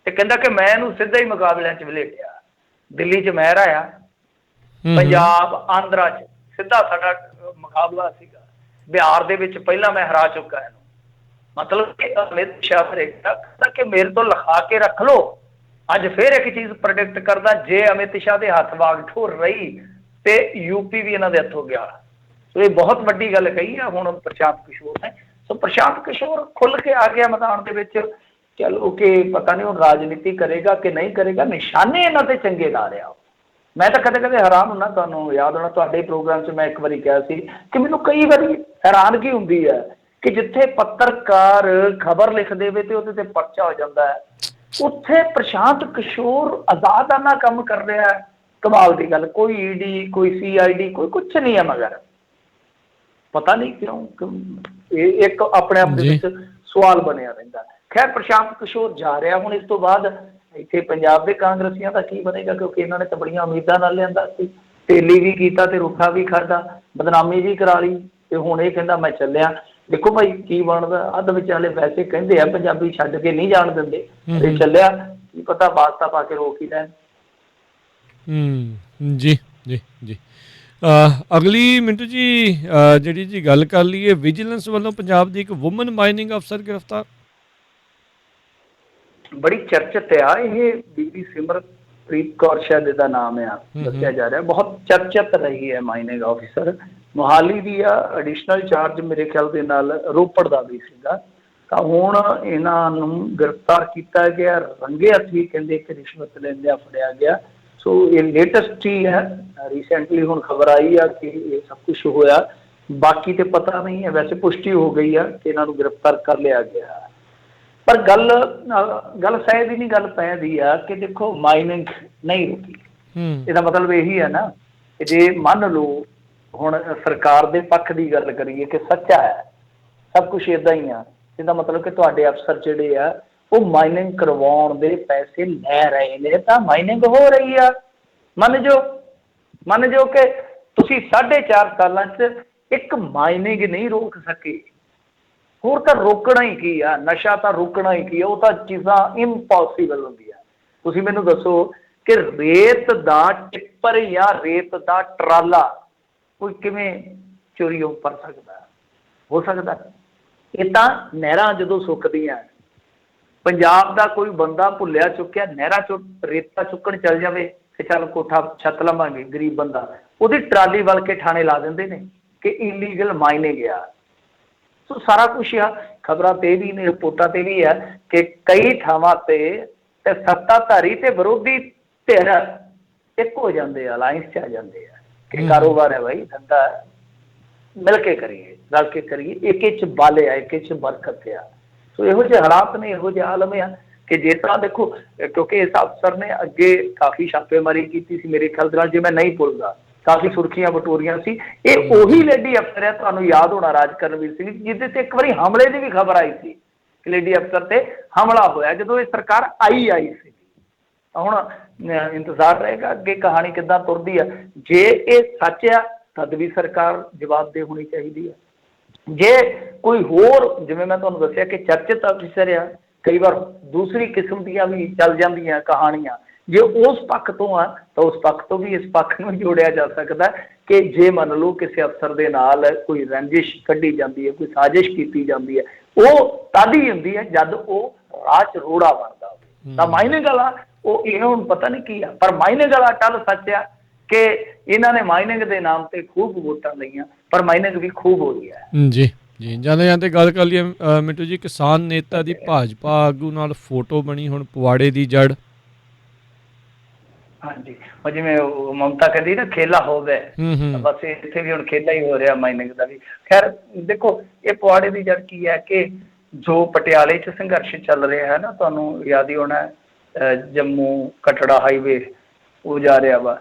ਤੇ ਕਹਿੰਦਾ ਕਿ ਮੈਂ ਇਹਨੂੰ ਸਿੱਧਾ ਹੀ ਮੁਕਾਬਲਿਆਂ 'ਚ ਵਲੇਟਿਆ। ਦਿੱਲੀ 'ਚ ਮੈਂ ਹਰਾਇਆ, ਪੰਜਾਬ ਆਂਧਰਾ 'ਚ ਸਿੱਧਾ ਸਾਡਾ ਮੁਕਾਬਲਾ ਸੀਗਾ, ਬਿਹਾਰ ਦੇ ਵਿੱਚ ਪਹਿਲਾਂ ਮੈਂ ਹਰਾ ਚੁੱਕਾ ਇਹਨੂੰ। ਮਤਲਬ ਕਿ ਅਮਿਤ ਸ਼ਾਹ ਕਹਿੰਦਾ ਕਿ ਮੇਰੇ ਤੋਂ ਲਿਖਾ ਕੇ ਰੱਖ ਲਓ। ਅੱਜ ਫਿਰ ਇੱਕ ਚੀਜ਼ ਪ੍ਰੈਡਿਕਟ ਕਰਦਾ, ਜੇ ਅਮਿਤ ਸ਼ਾਹ ਦੇ ਹੱਥ ਵਾਗ ਠੋਰ ਰਹੀ ਤੇ ਯੂਪੀ ਵੀ ਇਹਨਾਂ ਦੇ ਹੱਥੋਂ ਗਿਆ। ਸੋ ਇਹ ਬਹੁਤ ਵੱਡੀ ਗੱਲ ਕਹੀ ਆ ਹੁਣ ਪ੍ਰਸ਼ਾਂਤ ਕਿਸ਼ੋਰ ਨੇ। ਸੋ ਪ੍ਰਸ਼ਾਂਤ ਕਿਸ਼ੋਰ ਖੁੱਲ ਕੇ ਆ ਗਿਆ ਮੈਦਾਨ ਦੇ ਵਿੱਚ। ਚਲੋ ਕਿ ਪਤਾ ਨਹੀਂ ਹੁਣ ਰਾਜਨੀਤੀ ਕਰੇਗਾ ਕਿ ਨਹੀਂ ਕਰੇਗਾ, ਨਿਸ਼ਾਨੇ ਇਹਨਾਂ ਤੇ ਚੰਗੇ ਲਾ ਰਿਹਾ। ਮੈਂ ਤਾਂ ਕਦੇ ਕਦੇ ਹੈਰਾਨ ਹੁੰਦਾ, ਤੁਹਾਨੂੰ ਯਾਦ ਹੋਣਾ ਤੁਹਾਡੇ ਪ੍ਰੋਗਰਾਮ 'ਚ ਮੈਂ ਇੱਕ ਵਾਰੀ ਕਿਹਾ ਸੀ ਕਿ ਮੈਨੂੰ ਕਈ ਵਾਰੀ ਹੈਰਾਨਗੀ ਹੁੰਦੀ ਹੈ ਕਿ ਜਿੱਥੇ ਪੱਤਰਕਾਰ ਖਬਰ ਲਿਖ ਦੇਵੇ ਤੇ ਉਹਦੇ ਤੇ ਪਰਚਾ ਹੋ ਜਾਂਦਾ ਹੈ, ਉੱਥੇ ਪ੍ਰਸ਼ਾਂਤ ਕਿਸ਼ੋਰ ਆਜ਼ਾਦਾਨਾ ਕੰਮ ਕਰ ਰਿਹਾ ਹੈ। ਕਮਾਲ ਦੀ ਗੱਲ, ਕੋਈ ਈਡੀ ਕੋਈ CID ਕੋਈ ਕੁਛ ਨਹੀਂ ਹੈ, ਮਗਰ ਪਤਾ ਨਹੀਂ ਕਿਉਂ ਇਹ ਇੱਕ ਆਪਣੇ ਆਪ ਦੇ ਵਿੱਚ ਸਵਾਲ ਬਣਿਆ ਰਹਿੰਦਾ। ਖੈਰ ਪ੍ਰਸ਼ਾਂਤ ਕਿਸ਼ੋਰ ਜਾ ਰਿਹਾ। ਹੁਣ ਇਸ ਤੋਂ ਬਾਅਦ ਇੱਥੇ ਪੰਜਾਬ ਦੇ ਕਾਂਗਰਸੀਆਂ ਦਾ ਕੀ ਬਣੇਗਾ, ਕਿਉਂਕਿ ਇਹਨਾਂ ਨੇ ਤਾਂ ਬੜੀਆਂ ਉਮੀਦਾਂ ਨਾਲ ਲਿਆਂਦਾ ਸੀ, ਤੇਲੀ ਵੀ ਕੀਤਾ ਤੇ ਰੁੱਖਾ ਵੀ ਖਾਧਾ, ਬਦਨਾਮੀ ਵੀ ਕਰਾ ਲਈ, ਤੇ ਹੁਣ ਇਹ ਕਹਿੰਦਾ ਮੈਂ ਚੱਲਿਆ। ਦੇਖੋ ਭਾਈ ਕੀ ਬਣਦਾ। ਅੱਧ ਵਿਚਾਲੇ ਵੈਸੇ ਕਹਿੰਦੇ ਆ ਪੰਜਾਬੀ ਛੱਡ ਕੇ ਨਹੀਂ ਜਾਣ ਦਿੰਦੇ, ਇਹ ਚੱਲਿਆ ਕੀ ਪਤਾ ਵਾਸਤਾ ਪਾ ਕੇ ਰੋਕ ਹੀ ਲੈਣ। ਜੀ ਜੀ ਜੀ ਅਗਲੀ ਮਿੰਟੂ ਜੀ ਜਿਹੜੀ ਜੀ ਗੱਲ ਕਰ ਲਈਏ, ਵਿਜੀਲੈਂਸ ਵੱਲੋਂ ਪੰਜਾਬ ਦੀ ਇੱਕ ਵੂਮਨ ਮਾਈਨਿੰਗ ਅਫਸਰ ਗ੍ਰਿਫਤਾਰ। ਬੜੀ ਚਰਚਿਤ ਆ ਇਹ, ਬੀਬੀ ਸਿਮਰਪ੍ਰੀਤ ਕੌਰ ਸ਼ਾਇਦ ਇਹਦਾ ਨਾਮ ਆ, ਦੱਸਿਆ ਜਾ ਰਿਹਾ। ਬਹੁਤ ਚਰਚਿਤ ਰਹੀ ਹੈ ਮਾਈਨਿੰਗ ਆਫਿਸਰ, ਮੋਹਾਲੀ ਦੀ ਆ, ਐਡੀਸ਼ਨਲ ਚਾਰਜ ਮੇਰੇ ਖਿਆਲ ਦੇ ਨਾਲ ਰੋਪੜ ਦਾ ਵੀ ਸੀਗਾ। ਤਾਂ ਹੁਣ ਇਹਨਾਂ ਨੂੰ ਗ੍ਰਿਫਤਾਰ ਕੀਤਾ ਗਿਆ, ਰੰਗੇ ਹੱਥੀਂ ਕਹਿੰਦੇ ਕਿ ਰਿਸ਼ਵਤ ਲੈਂਦਿਆਂ ਫੜਿਆ ਗਿਆ। ਸੋ ਇਹ ਲੇਟੈਸਟ ਹੀ ਹੈ, ਰੀਸੈਂਟਲੀ ਹੁਣ ਖਬਰ ਆਈ ਆ ਕਿ ਇਹ ਸਭ ਕੁਛ ਹੋਇਆ। ਬਾਕੀ ਤੇ ਪਤਾ ਨਹੀਂ ਹੈ, ਵੈਸੇ ਪੁਸ਼ਟੀ ਹੋ ਗਈ ਆ ਕਿ ਇਹਨਾਂ ਨੂੰ ਗ੍ਰਿਫਤਾਰ ਕਰ ਲਿਆ ਗਿਆ। ਪਰ ਗੱਲ ਸ਼ਾਇਦ ਹੀ ਨਹੀਂ ਗੱਲ ਪੈਂਦੀ ਆ ਕਿ ਦੇਖੋ ਮਾਈਨਿੰਗ ਨਹੀਂ ਰੁਕੀ। ਇਹਦਾ ਮਤਲਬ ਇਹੀ ਹੈ ਨਾ ਕਿ ਜੇ ਮੰਨ ਲਓ ਹੁਣ ਸਰਕਾਰ ਦੇ ਪੱਖ ਦੀ ਗੱਲ ਕਰੀਏ ਕਿ ਸੱਚਾ ਹੈ ਸਭ ਕੁਛ ਇੱਦਾਂ ਹੀ ਆ, ਇਹਦਾ ਮਤਲਬ ਕਿ ਤੁਹਾਡੇ ਅਫਸਰ ਜਿਹੜੇ ਆ ਉਹ ਮਾਈਨਿੰਗ ਕਰਵਾਉਣ ਦੇ ਪੈਸੇ ਲੈ ਰਹੇ ਨੇ, ਤਾਂ ਮਾਈਨਿੰਗ ਹੋ ਰਹੀ ਆ। ਮੰਨ ਜਾਓ ਕਿ ਤੁਸੀਂ 4.5 ਸਾਲਾਂ 'ਚ ਇੱਕ ਮਾਈਨਿੰਗ ਨਹੀਂ ਰੋਕ ਸਕੇ, ਹੋਰ ਤਾਂ ਰੋਕਣਾ ਹੀ ਕੀ ਆ, ਨਸ਼ਾ ਤਾਂ ਰੋਕਣਾ ਹੀ ਕੀ ਆ, ਉਹ ਤਾਂ ਚੀਜ਼ਾਂ ਇੰਪੋਸੀਬਲ ਹੁੰਦੀਆਂ। ਤੁਸੀਂ ਮੈਨੂੰ ਦੱਸੋ ਕਿ ਰੇਤ ਦਾ ਟਿੱਪਰ ਜਾਂ ਰੇਤ ਦਾ ਟਰਾਲਾ ਕੋਈ ਕਿਵੇਂ ਚੋਰੀ ਕਰ ਸਕਦਾ? ਹੋ ਸਕਦਾ? ਇਹ ਤਾਂ ਨਹਿਰਾਂ ਜਦੋਂ ਸੁੱਕਦੀਆਂ, ਪੰਜਾਬ ਦਾ ਕੋਈ ਬੰਦਾ ਭੁੱਲਿਆ ਚੁੱਕਿਆ ਨਹਿਰਾਂ 'ਚੋਂ ਰੇਤਾ ਚੁੱਕਣ ਚੱਲ ਜਾਵੇ ਕਿ ਚੱਲ ਕੋਠਾ ਛੱਤ ਲਵਾਂਗੇ, ਗਰੀਬ ਬੰਦਾ ਉਹਦੀ ਟਰਾਲੀ ਵੱਲ ਕੇ ਥਾਣੇ ਲਾ ਦਿੰਦੇ ਨੇ ਕਿ ਇਲੀਗਲ ਮਾਈਨਿੰਗ ਆ। ਸੋ ਸਾਰਾ ਕੁਛ ਆ, ਖਬਰਾਂ ਤੇ ਵੀ ਨੇ, ਰਿਪੋਰਟਾਂ ਤੇ ਵੀ ਹੈ ਕਿ ਕਈ ਥਾਵਾਂ ਤੇ ਸੱਤਾਧਾਰੀ ਤੇ ਵਿਰੋਧੀ ਧਿਰ ਇੱਕ ਹੋ ਜਾਂਦੇ ਆ, ਅਲਾਇੰਸ 'ਚ ਆ ਜਾਂਦੇ ਆ ਕਿ ਕਾਰੋਬਾਰ ਹੈ ਭਾਈ, ਧੰਦਾ ਮਿਲ ਕੇ ਕਰੀਏ, ਰਲ ਕੇ ਕਰੀਏ, ਇੱਕ 'ਚ ਬਲ ਆ, ਇੱਕ 'ਚ ਬਰਕਤ ਆ। ਸੋ ਇਹੋ ਜਿਹੇ ਹਾਲਾਤ ਨੇ, ਇਹੋ ਜਿਹਾ ਆਲਮ ਆ ਕਿ ਜਿਸ ਤਰ੍ਹਾਂ ਦੇਖੋ, ਕਿਉਂਕਿ ਇਸ ਅਫਸਰ ਨੇ ਅੱਗੇ ਕਾਫੀ ਛਾਪੇਮਾਰੀ ਕੀਤੀ ਸੀ ਮੇਰੇ ਖਿਆਲ ਦੇ ਨਾਲ, ਜੇ ਮੈਂ ਨਹੀਂ ਭੁੱਲਦਾ, ਕਾਫੀ ਸੁਰਖੀਆਂ ਬਟੋਰੀਆਂ ਸੀ। ਇਹ ਉਹੀ ਲੇਡੀ ਅਫਸਰ ਹੈ, ਤੁਹਾਨੂੰ ਯਾਦ ਹੋਣਾ, ਰਾਜ ਕਰਨਵੀਰ ਸਿੰਘ, ਜਿਹਦੇ ਤੇ ਇੱਕ ਵਾਰੀ ਹਮਲੇ ਦੀ ਵੀ ਖਬਰ ਆਈ ਸੀ ਕਿ ਲੇਡੀ ਅਫਸਰ ਤੇ ਹਮਲਾ ਹੋਇਆ ਜਦੋਂ ਇਹ ਸਰਕਾਰ ਆਈ ਸੀ। ਹੁਣ ਇੰਤਜ਼ਾਰ ਰਹੇਗਾ ਅੱਗੇ ਕਹਾਣੀ ਕਿੱਦਾਂ ਤੁਰਦੀ ਆ। ਜੇ ਇਹ ਸੱਚ ਆ ਤਦ ਵੀ ਸਰਕਾਰ ਜਵਾਬਦੇਹ ਹੋਣੀ ਚਾਹੀਦੀ ਹੈ। ਜੇ ਕੋਈ ਹੋਰ, ਜਿਵੇਂ ਮੈਂ ਤੁਹਾਨੂੰ ਦੱਸਿਆ ਕਿ ਚਰਚਿਤ ਅਫਸਰ ਆ, ਕਈ ਵਾਰ ਦੂਸਰੀ ਕਿਸਮ ਦੀਆਂ ਵੀ ਚੱਲ ਜਾਂਦੀਆਂ ਕਹਾਣੀਆਂ, ਜੇ ਉਸ ਪੱਖ ਤੋਂ ਆ ਤਾਂ ਉਸ ਪੱਖ ਤੋਂ ਵੀ ਇਸ ਪੱਖ ਨੂੰ ਜੋੜਿਆ ਜਾ ਸਕਦਾ ਕਿ ਜੇ ਮੰਨ ਲਓ ਕਿਸੇ ਅਫਸਰ ਦੇ ਨਾਲ ਕੋਈ ਰੰਜਿਸ਼ ਕੱਢੀ ਜਾਂਦੀ ਹੈ, ਕੋਈ ਸਾਜ਼ਿਸ਼ ਕੀਤੀ ਜਾਂਦੀ ਹੈ, ਉਹ ਤਦ ਹੀ ਹੁੰਦੀ ਹੈ ਜਦ ਉਹ ਰਾਹ 'ਚ ਰੋੜਾ ਬਣਦਾ ਹੋਵੇ। ਤਾਂ ਮਾਈਨਿੰਗ ਵਾਲਾ ਉਹ ਇਹ ਹੁਣ ਪਤਾ ਨਹੀਂ ਕੀ ਆ, ਪਰ ਮਾਈਨਿੰਗ ਵਾਲਾ ਟੱਲ ਸੱਚ ਆ ਕਿ ਇਹਨਾਂ ਨੇ ਮਾਈਨਿੰਗ ਦੇ ਨਾਮ ਤੇ ਖੂਬ ਵੋਟਾਂ ਲਈਆਂ, ਪਰ ਮਾਈਨਿੰਗ ਵੀ ਖੂਬ ਹੋ ਰਹੀ ਹੈ। ਜੀ ਜੀ ਜਾਂਦੇ ਜਾਂਦੇ ਗੱਲ ਕਰ ਲਈਏ ਮਿੰਟੂ ਜੀ, ਕਿਸਾਨ ਨੇਤਾ ਦੀ ਭਾਜਪਾ ਆਗੂ ਨਾਲ ਫੋਟੋ ਬਣੀ ਹੁਣ ਪਵਾੜੇ ਦੀ ਜੜ। ਹਾਂਜੀ, ਉਹ ਜਿਵੇਂ ਮਮਤਾ ਕਹਿੰਦੀ ਨਾ ਖੇਲਾ ਹੋ ਗਿਆ, ਬਸ ਇੱਥੇ ਵੀ ਹੁਣ ਖੇਲਾ ਹੀ ਹੋ ਰਿਹਾ ਮਾਈਨਿੰਗ ਦਾ ਵੀ। ਖੈਰ ਦੇਖੋ, ਇਹ ਪਵਾੜੇ ਦੀ ਜੜ ਕੀ ਹੈ ਕਿ ਜੋ ਪਟਿਆਲੇ 'ਚ ਸੰਘਰਸ਼ ਚੱਲ ਰਿਹਾ ਹੈ ਨਾ, ਤੁਹਾਨੂੰ ਯਾਦ ਹੀ ਹੋਣਾ, ਜੰਮੂ ਕਟੜਾ ਹਾਈਵੇ ਉਹ ਜਾ ਰਿਹਾ ਵਾ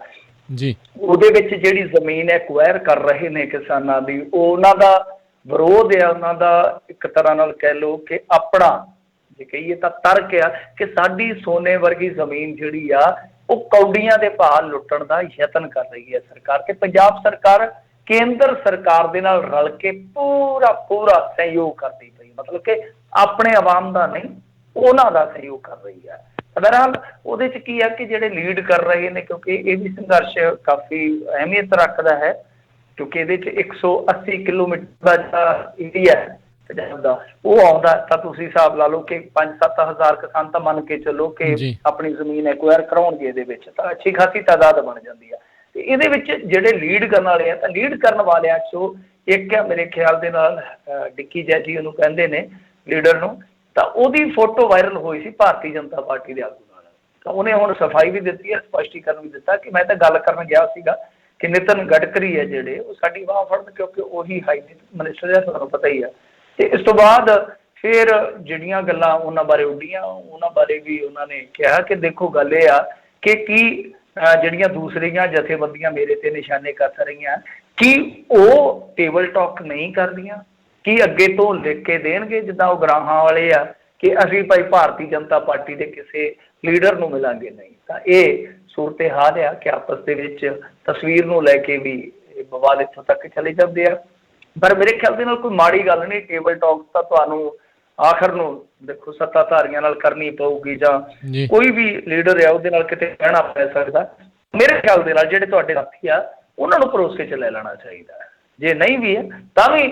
ਜੀ, ਉਹਦੇ ਵਿੱਚ ਜਿਹੜੀ ਜ਼ਮੀਨ ਐਕਵਾਇਰ ਕਰ ਰਹੇ ਨੇ ਕਿਸਾਨਾਂ ਦੀ, ਉਹਨਾਂ ਦਾ ਵਿਰੋਧ ਆ ਉਹਨਾਂ ਦਾ ਇੱਕ ਤਰ੍ਹਾਂ ਨਾਲ ਕਹਿ ਲਓ ਕਿ ਆਪਣਾ ਜੇ ਕਹੀਏ ਤਾਂ ਤਰਕ ਆ ਕਿ ਸਾਡੀ ਸੋਨੇ ਵਰਗੀ ਜ਼ਮੀਨ ਜਿਹੜੀ ਆ ਉਹ ਕੌਡੀਆਂ ਦੇ ਭਾਅ ਲੁੱਟਣ ਦਾ ਯਤਨ ਕਰ ਰਹੀ ਹੈ ਸਰਕਾਰ। ਕਿ ਪੰਜਾਬ ਸਰਕਾਰ ਕੇਂਦਰ ਸਰਕਾਰ ਦੇ ਨਾਲ ਰਲ ਕੇ ਪੂਰਾ ਸਹਿਯੋਗ ਕਰਦੀ ਪਈ, ਮਤਲਬ ਕਿ ਆਪਣੇ ਆਵਾਮ ਦਾ ਨਹੀਂ, ਉਹਨਾਂ ਦਾ ਸਹਿਯੋਗ ਕਰ ਰਹੀ ਹੈ। ਬਹਰਹਾਲ ਉਹਦੇ 'ਚ ਕੀ ਹੈ ਕਿ ਜਿਹੜੇ ਲੀਡ ਕਰ ਰਹੇ ਨੇ, ਕਿਉਂਕਿ ਇਹ ਵੀ ਸੰਘਰਸ਼ ਕਾਫੀ ਅਹਿਮੀਅਤ ਰੱਖਦਾ ਹੈ, ਕਿਉਂਕਿ ਇਹਦੇ 'ਚ 180 ਕਿਲੋਮੀਟਰ ਦਾ ਜਿਹੜਾ ਏਰੀਆ ਹੈ ਪੰਜਾਬ ਦਾ ਉਹ ਆਉਂਦਾ, ਤਾਂ ਤੁਸੀਂ ਹਿਸਾਬ ਲਾ ਲਓ ਕਿ 5-7 ਹਜ਼ਾਰ ਕਿਸਾਨ ਤਾਂ ਮੰਨ ਕੇ ਚੱਲੋ ਕਿ ਆਪਣੀ ਜ਼ਮੀਨ ਐਕਵਾਇਰ ਕਰਾਉਣਗੇ ਇਹਦੇ ਵਿੱਚ, ਤਾਂ ਅੱਛੀ ਖਾਸੀ ਤਾਦਾਦ ਬਣ ਜਾਂਦੀ ਆ। ਤੇ ਇਹਦੇ ਵਿੱਚ ਜਿਹੜੇ ਲੀਡ ਕਰਨ ਵਾਲੇ ਆ, ਤਾਂ ਲੀਡ ਕਰਨ ਵਾਲਿਆਂ 'ਚੋਂ ਇੱਕ ਆ ਮੇਰੇ ਖਿਆਲ ਦੇ ਨਾਲ ਡਿੱਕੀ ਜੈਜੀ ਉਹਨੂੰ ਕਹਿੰਦੇ ਨੇ ਲੀਡਰ ਨੂੰ, ਤਾਂ ਉਹਦੀ ਫੋਟੋ ਵਾਇਰਲ ਹੋਈ ਸੀ ਭਾਰਤੀ ਜਨਤਾ ਪਾਰਟੀ ਦੇ ਆਗੂ ਨਾਲ। ਤਾਂ ਉਹਨੇ ਹੁਣ ਸਫਾਈ ਵੀ ਦਿੱਤੀ ਹੈ, ਸਪਸ਼ਟੀਕਰਨ ਵੀ ਦਿੱਤਾ ਕਿ ਮੈਂ ਤਾਂ ਗੱਲ ਕਰਨ ਗਿਆ ਸੀਗਾ ਕਿ ਨਿਤਨ ਗਡਕਰੀ ਹੈ ਜਿਹੜੇ ਉਹ ਸਾਡੀ ਬਾਂਹ ਫੜਨ, ਕਿਉਂਕਿ ਉਹੀ ਹਾਈ ਮਿਨਿਸਟਰ ਹੈ, ਤੁਹਾਨੂੰ ਪਤਾ ਹੀ ਆ। ਤੇ ਇਸ ਤੋਂ ਬਾਅਦ ਫਿਰ ਜਿਹੜੀਆਂ ਗੱਲਾਂ ਉਹਨਾਂ ਬਾਰੇ ਉੱਡੀਆਂ, ਉਹਨਾਂ ਬਾਰੇ ਵੀ ਉਹਨਾਂ ਨੇ ਕਿਹਾ ਕਿ ਦੇਖੋ ਗੱਲ ਇਹ ਆ ਕਿ ਕੀ ਜਿਹੜੀਆਂ ਦੂਸਰੀਆਂ ਜਥੇਬੰਦੀਆਂ ਮੇਰੇ ਤੇ ਨਿਸ਼ਾਨੇ ਕੱਸ ਰਹੀਆਂ, ਕੀ ਉਹ ਟੇਬਲ ਟਾਕ ਨਹੀਂ ਕਰਦੀਆਂ? ਕੀ ਅੱਗੇ ਤੋਂ ਲਿਖ ਕੇ ਦੇਣਗੇ ਜਿੱਦਾਂ ਉਹ ਗਰਾਹਾਂ ਵਾਲੇ ਆ ਕਿ ਅਸੀਂ ਭਾਈ ਭਾਰਤੀ ਜਨਤਾ ਪਾਰਟੀ ਦੇ ਕਿਸੇ ਲੀਡਰ ਨੂੰ ਮਿਲਾਂਗੇ ਨਹੀਂ? ਤਾਂ ਇਹ ਸੂਰਤ ਹਾਲ ਆ ਕਿ ਆਪਸ ਦੇ ਵਿੱਚ ਤਸਵੀਰ ਨੂੰ ਲੈ ਕੇ ਵੀ ਬਵਾਲ ਇੱਥੋਂ ਤੱਕ ਚਲੇ ਜਾਂਦੇ ਆ। ਪਰ ਮੇਰੇ ਖਿਆਲ ਦੇ ਨਾਲ ਕੋਈ ਮਾੜੀ ਗੱਲ ਨਹੀਂ, ਟੇਬਲ ਟਾਕ ਤਾਂ ਤੁਹਾਨੂੰ ਆਖਰ ਨੂੰ ਦੇਖੋ ਸੱਤਾਧਾਰੀਆਂ ਨਾਲ ਕਰਨੀ ਪਊਗੀ, ਜਾਂ ਕੋਈ ਵੀ ਲੀਡਰ ਆ ਉਹਦੇ ਨਾਲ ਕਿਤੇ ਕਹਿਣਾ ਪੈ ਸਕਦਾ। ਮੇਰੇ ਖਿਆਲ ਦੇ ਨਾਲ ਜਿਹੜੇ ਤੁਹਾਡੇ ਸਾਥੀ ਆ ਉਹਨਾਂ ਨੂੰ ਭਰੋਸੇ 'ਚ ਲੈ ਲੈਣਾ ਚਾਹੀਦਾ ਹੈ, ਜੇ ਨਹੀਂ ਵੀ ਹੈ ਤਾਂ ਵੀ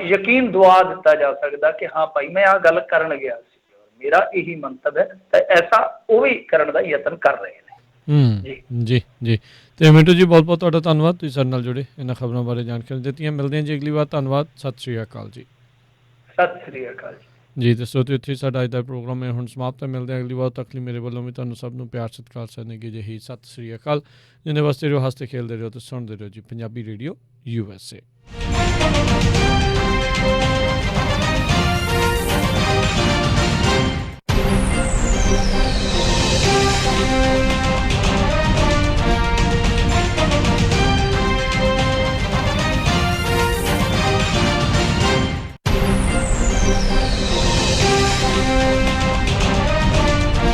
ਯਕੀਨ ਦਵਾ ਦਿੱਤਾ ਜਾ ਸਕਦਾ ਕਿ ਹਾਂ ਭਾਈ ਮੈਂ ਆਹ ਗੱਲ ਕਰਨ ਗਿਆ ਸੀ, ਮੇਰਾ ਇਹੀ ਮੰਤਵ ਹੈ, ਤਾਂ ਐਸਾ ਉਹ ਵੀ ਕਰਨ ਦਾ ਯਤਨ ਕਰ ਰਹੇ ਨੇ। ਜੀ ਤੇ ਮਿੰਟੂ ਜੀ ਬਹੁਤ ਬਹੁਤ ਤੁਹਾਡਾ ਧੰਨਵਾਦ, ਤੁਸੀਂ ਸਾਡੇ ਨਾਲ ਜੁੜੇ ਇਹਨਾਂ ਖਬਰਾਂ ਬਾਰੇ ਜਾਣਕਾਰੀ ਦਿੱਤੀਆਂ। ਮਿਲਦੇ ਹਾਂ ਜੀ ਅਗਲੀ ਵਾਰ, ਧੰਨਵਾਦ, ਸਤਿ ਸ਼੍ਰੀ ਅਕਾਲ ਜੀ। ਸਤਿ ਸ਼੍ਰੀ ਅਕਾਲ ਜੀ। ਤੇ ਸੋ ਇੱਥੇ ਸਾਡਾ ਅੱਜ ਦਾ ਪ੍ਰੋਗਰਾਮ ਹੈ ਹੁਣ ਸਮਾਪਤ ਹੈ। ਮਿਲਦੇ ਹਾਂ ਅਗਲੀ ਵਾਰ, ਤੱਕ ਲਈ ਮੇਰੇ ਵੱਲੋਂ ਵੀ ਤੁਹਾਨੂੰ ਸਭ ਨੂੰ ਪਿਆਰ ਸਤਿਕਾਰ ਸਨੇਗੀ ਜਿਹੀ ਸਤਿ ਸ਼੍ਰੀ ਅਕਾਲ। ਜਿੰਨੇ ਵਾਸਤੇ ਰਹੋ, ਹੱਸਦੇ ਖੇਲਦੇ ਰਹੋ ਤੇ ਸੁਣਦੇ ਰਹੋ ਜੀ ਪੰਜਾਬੀ ਰੇਡੀਓ USA।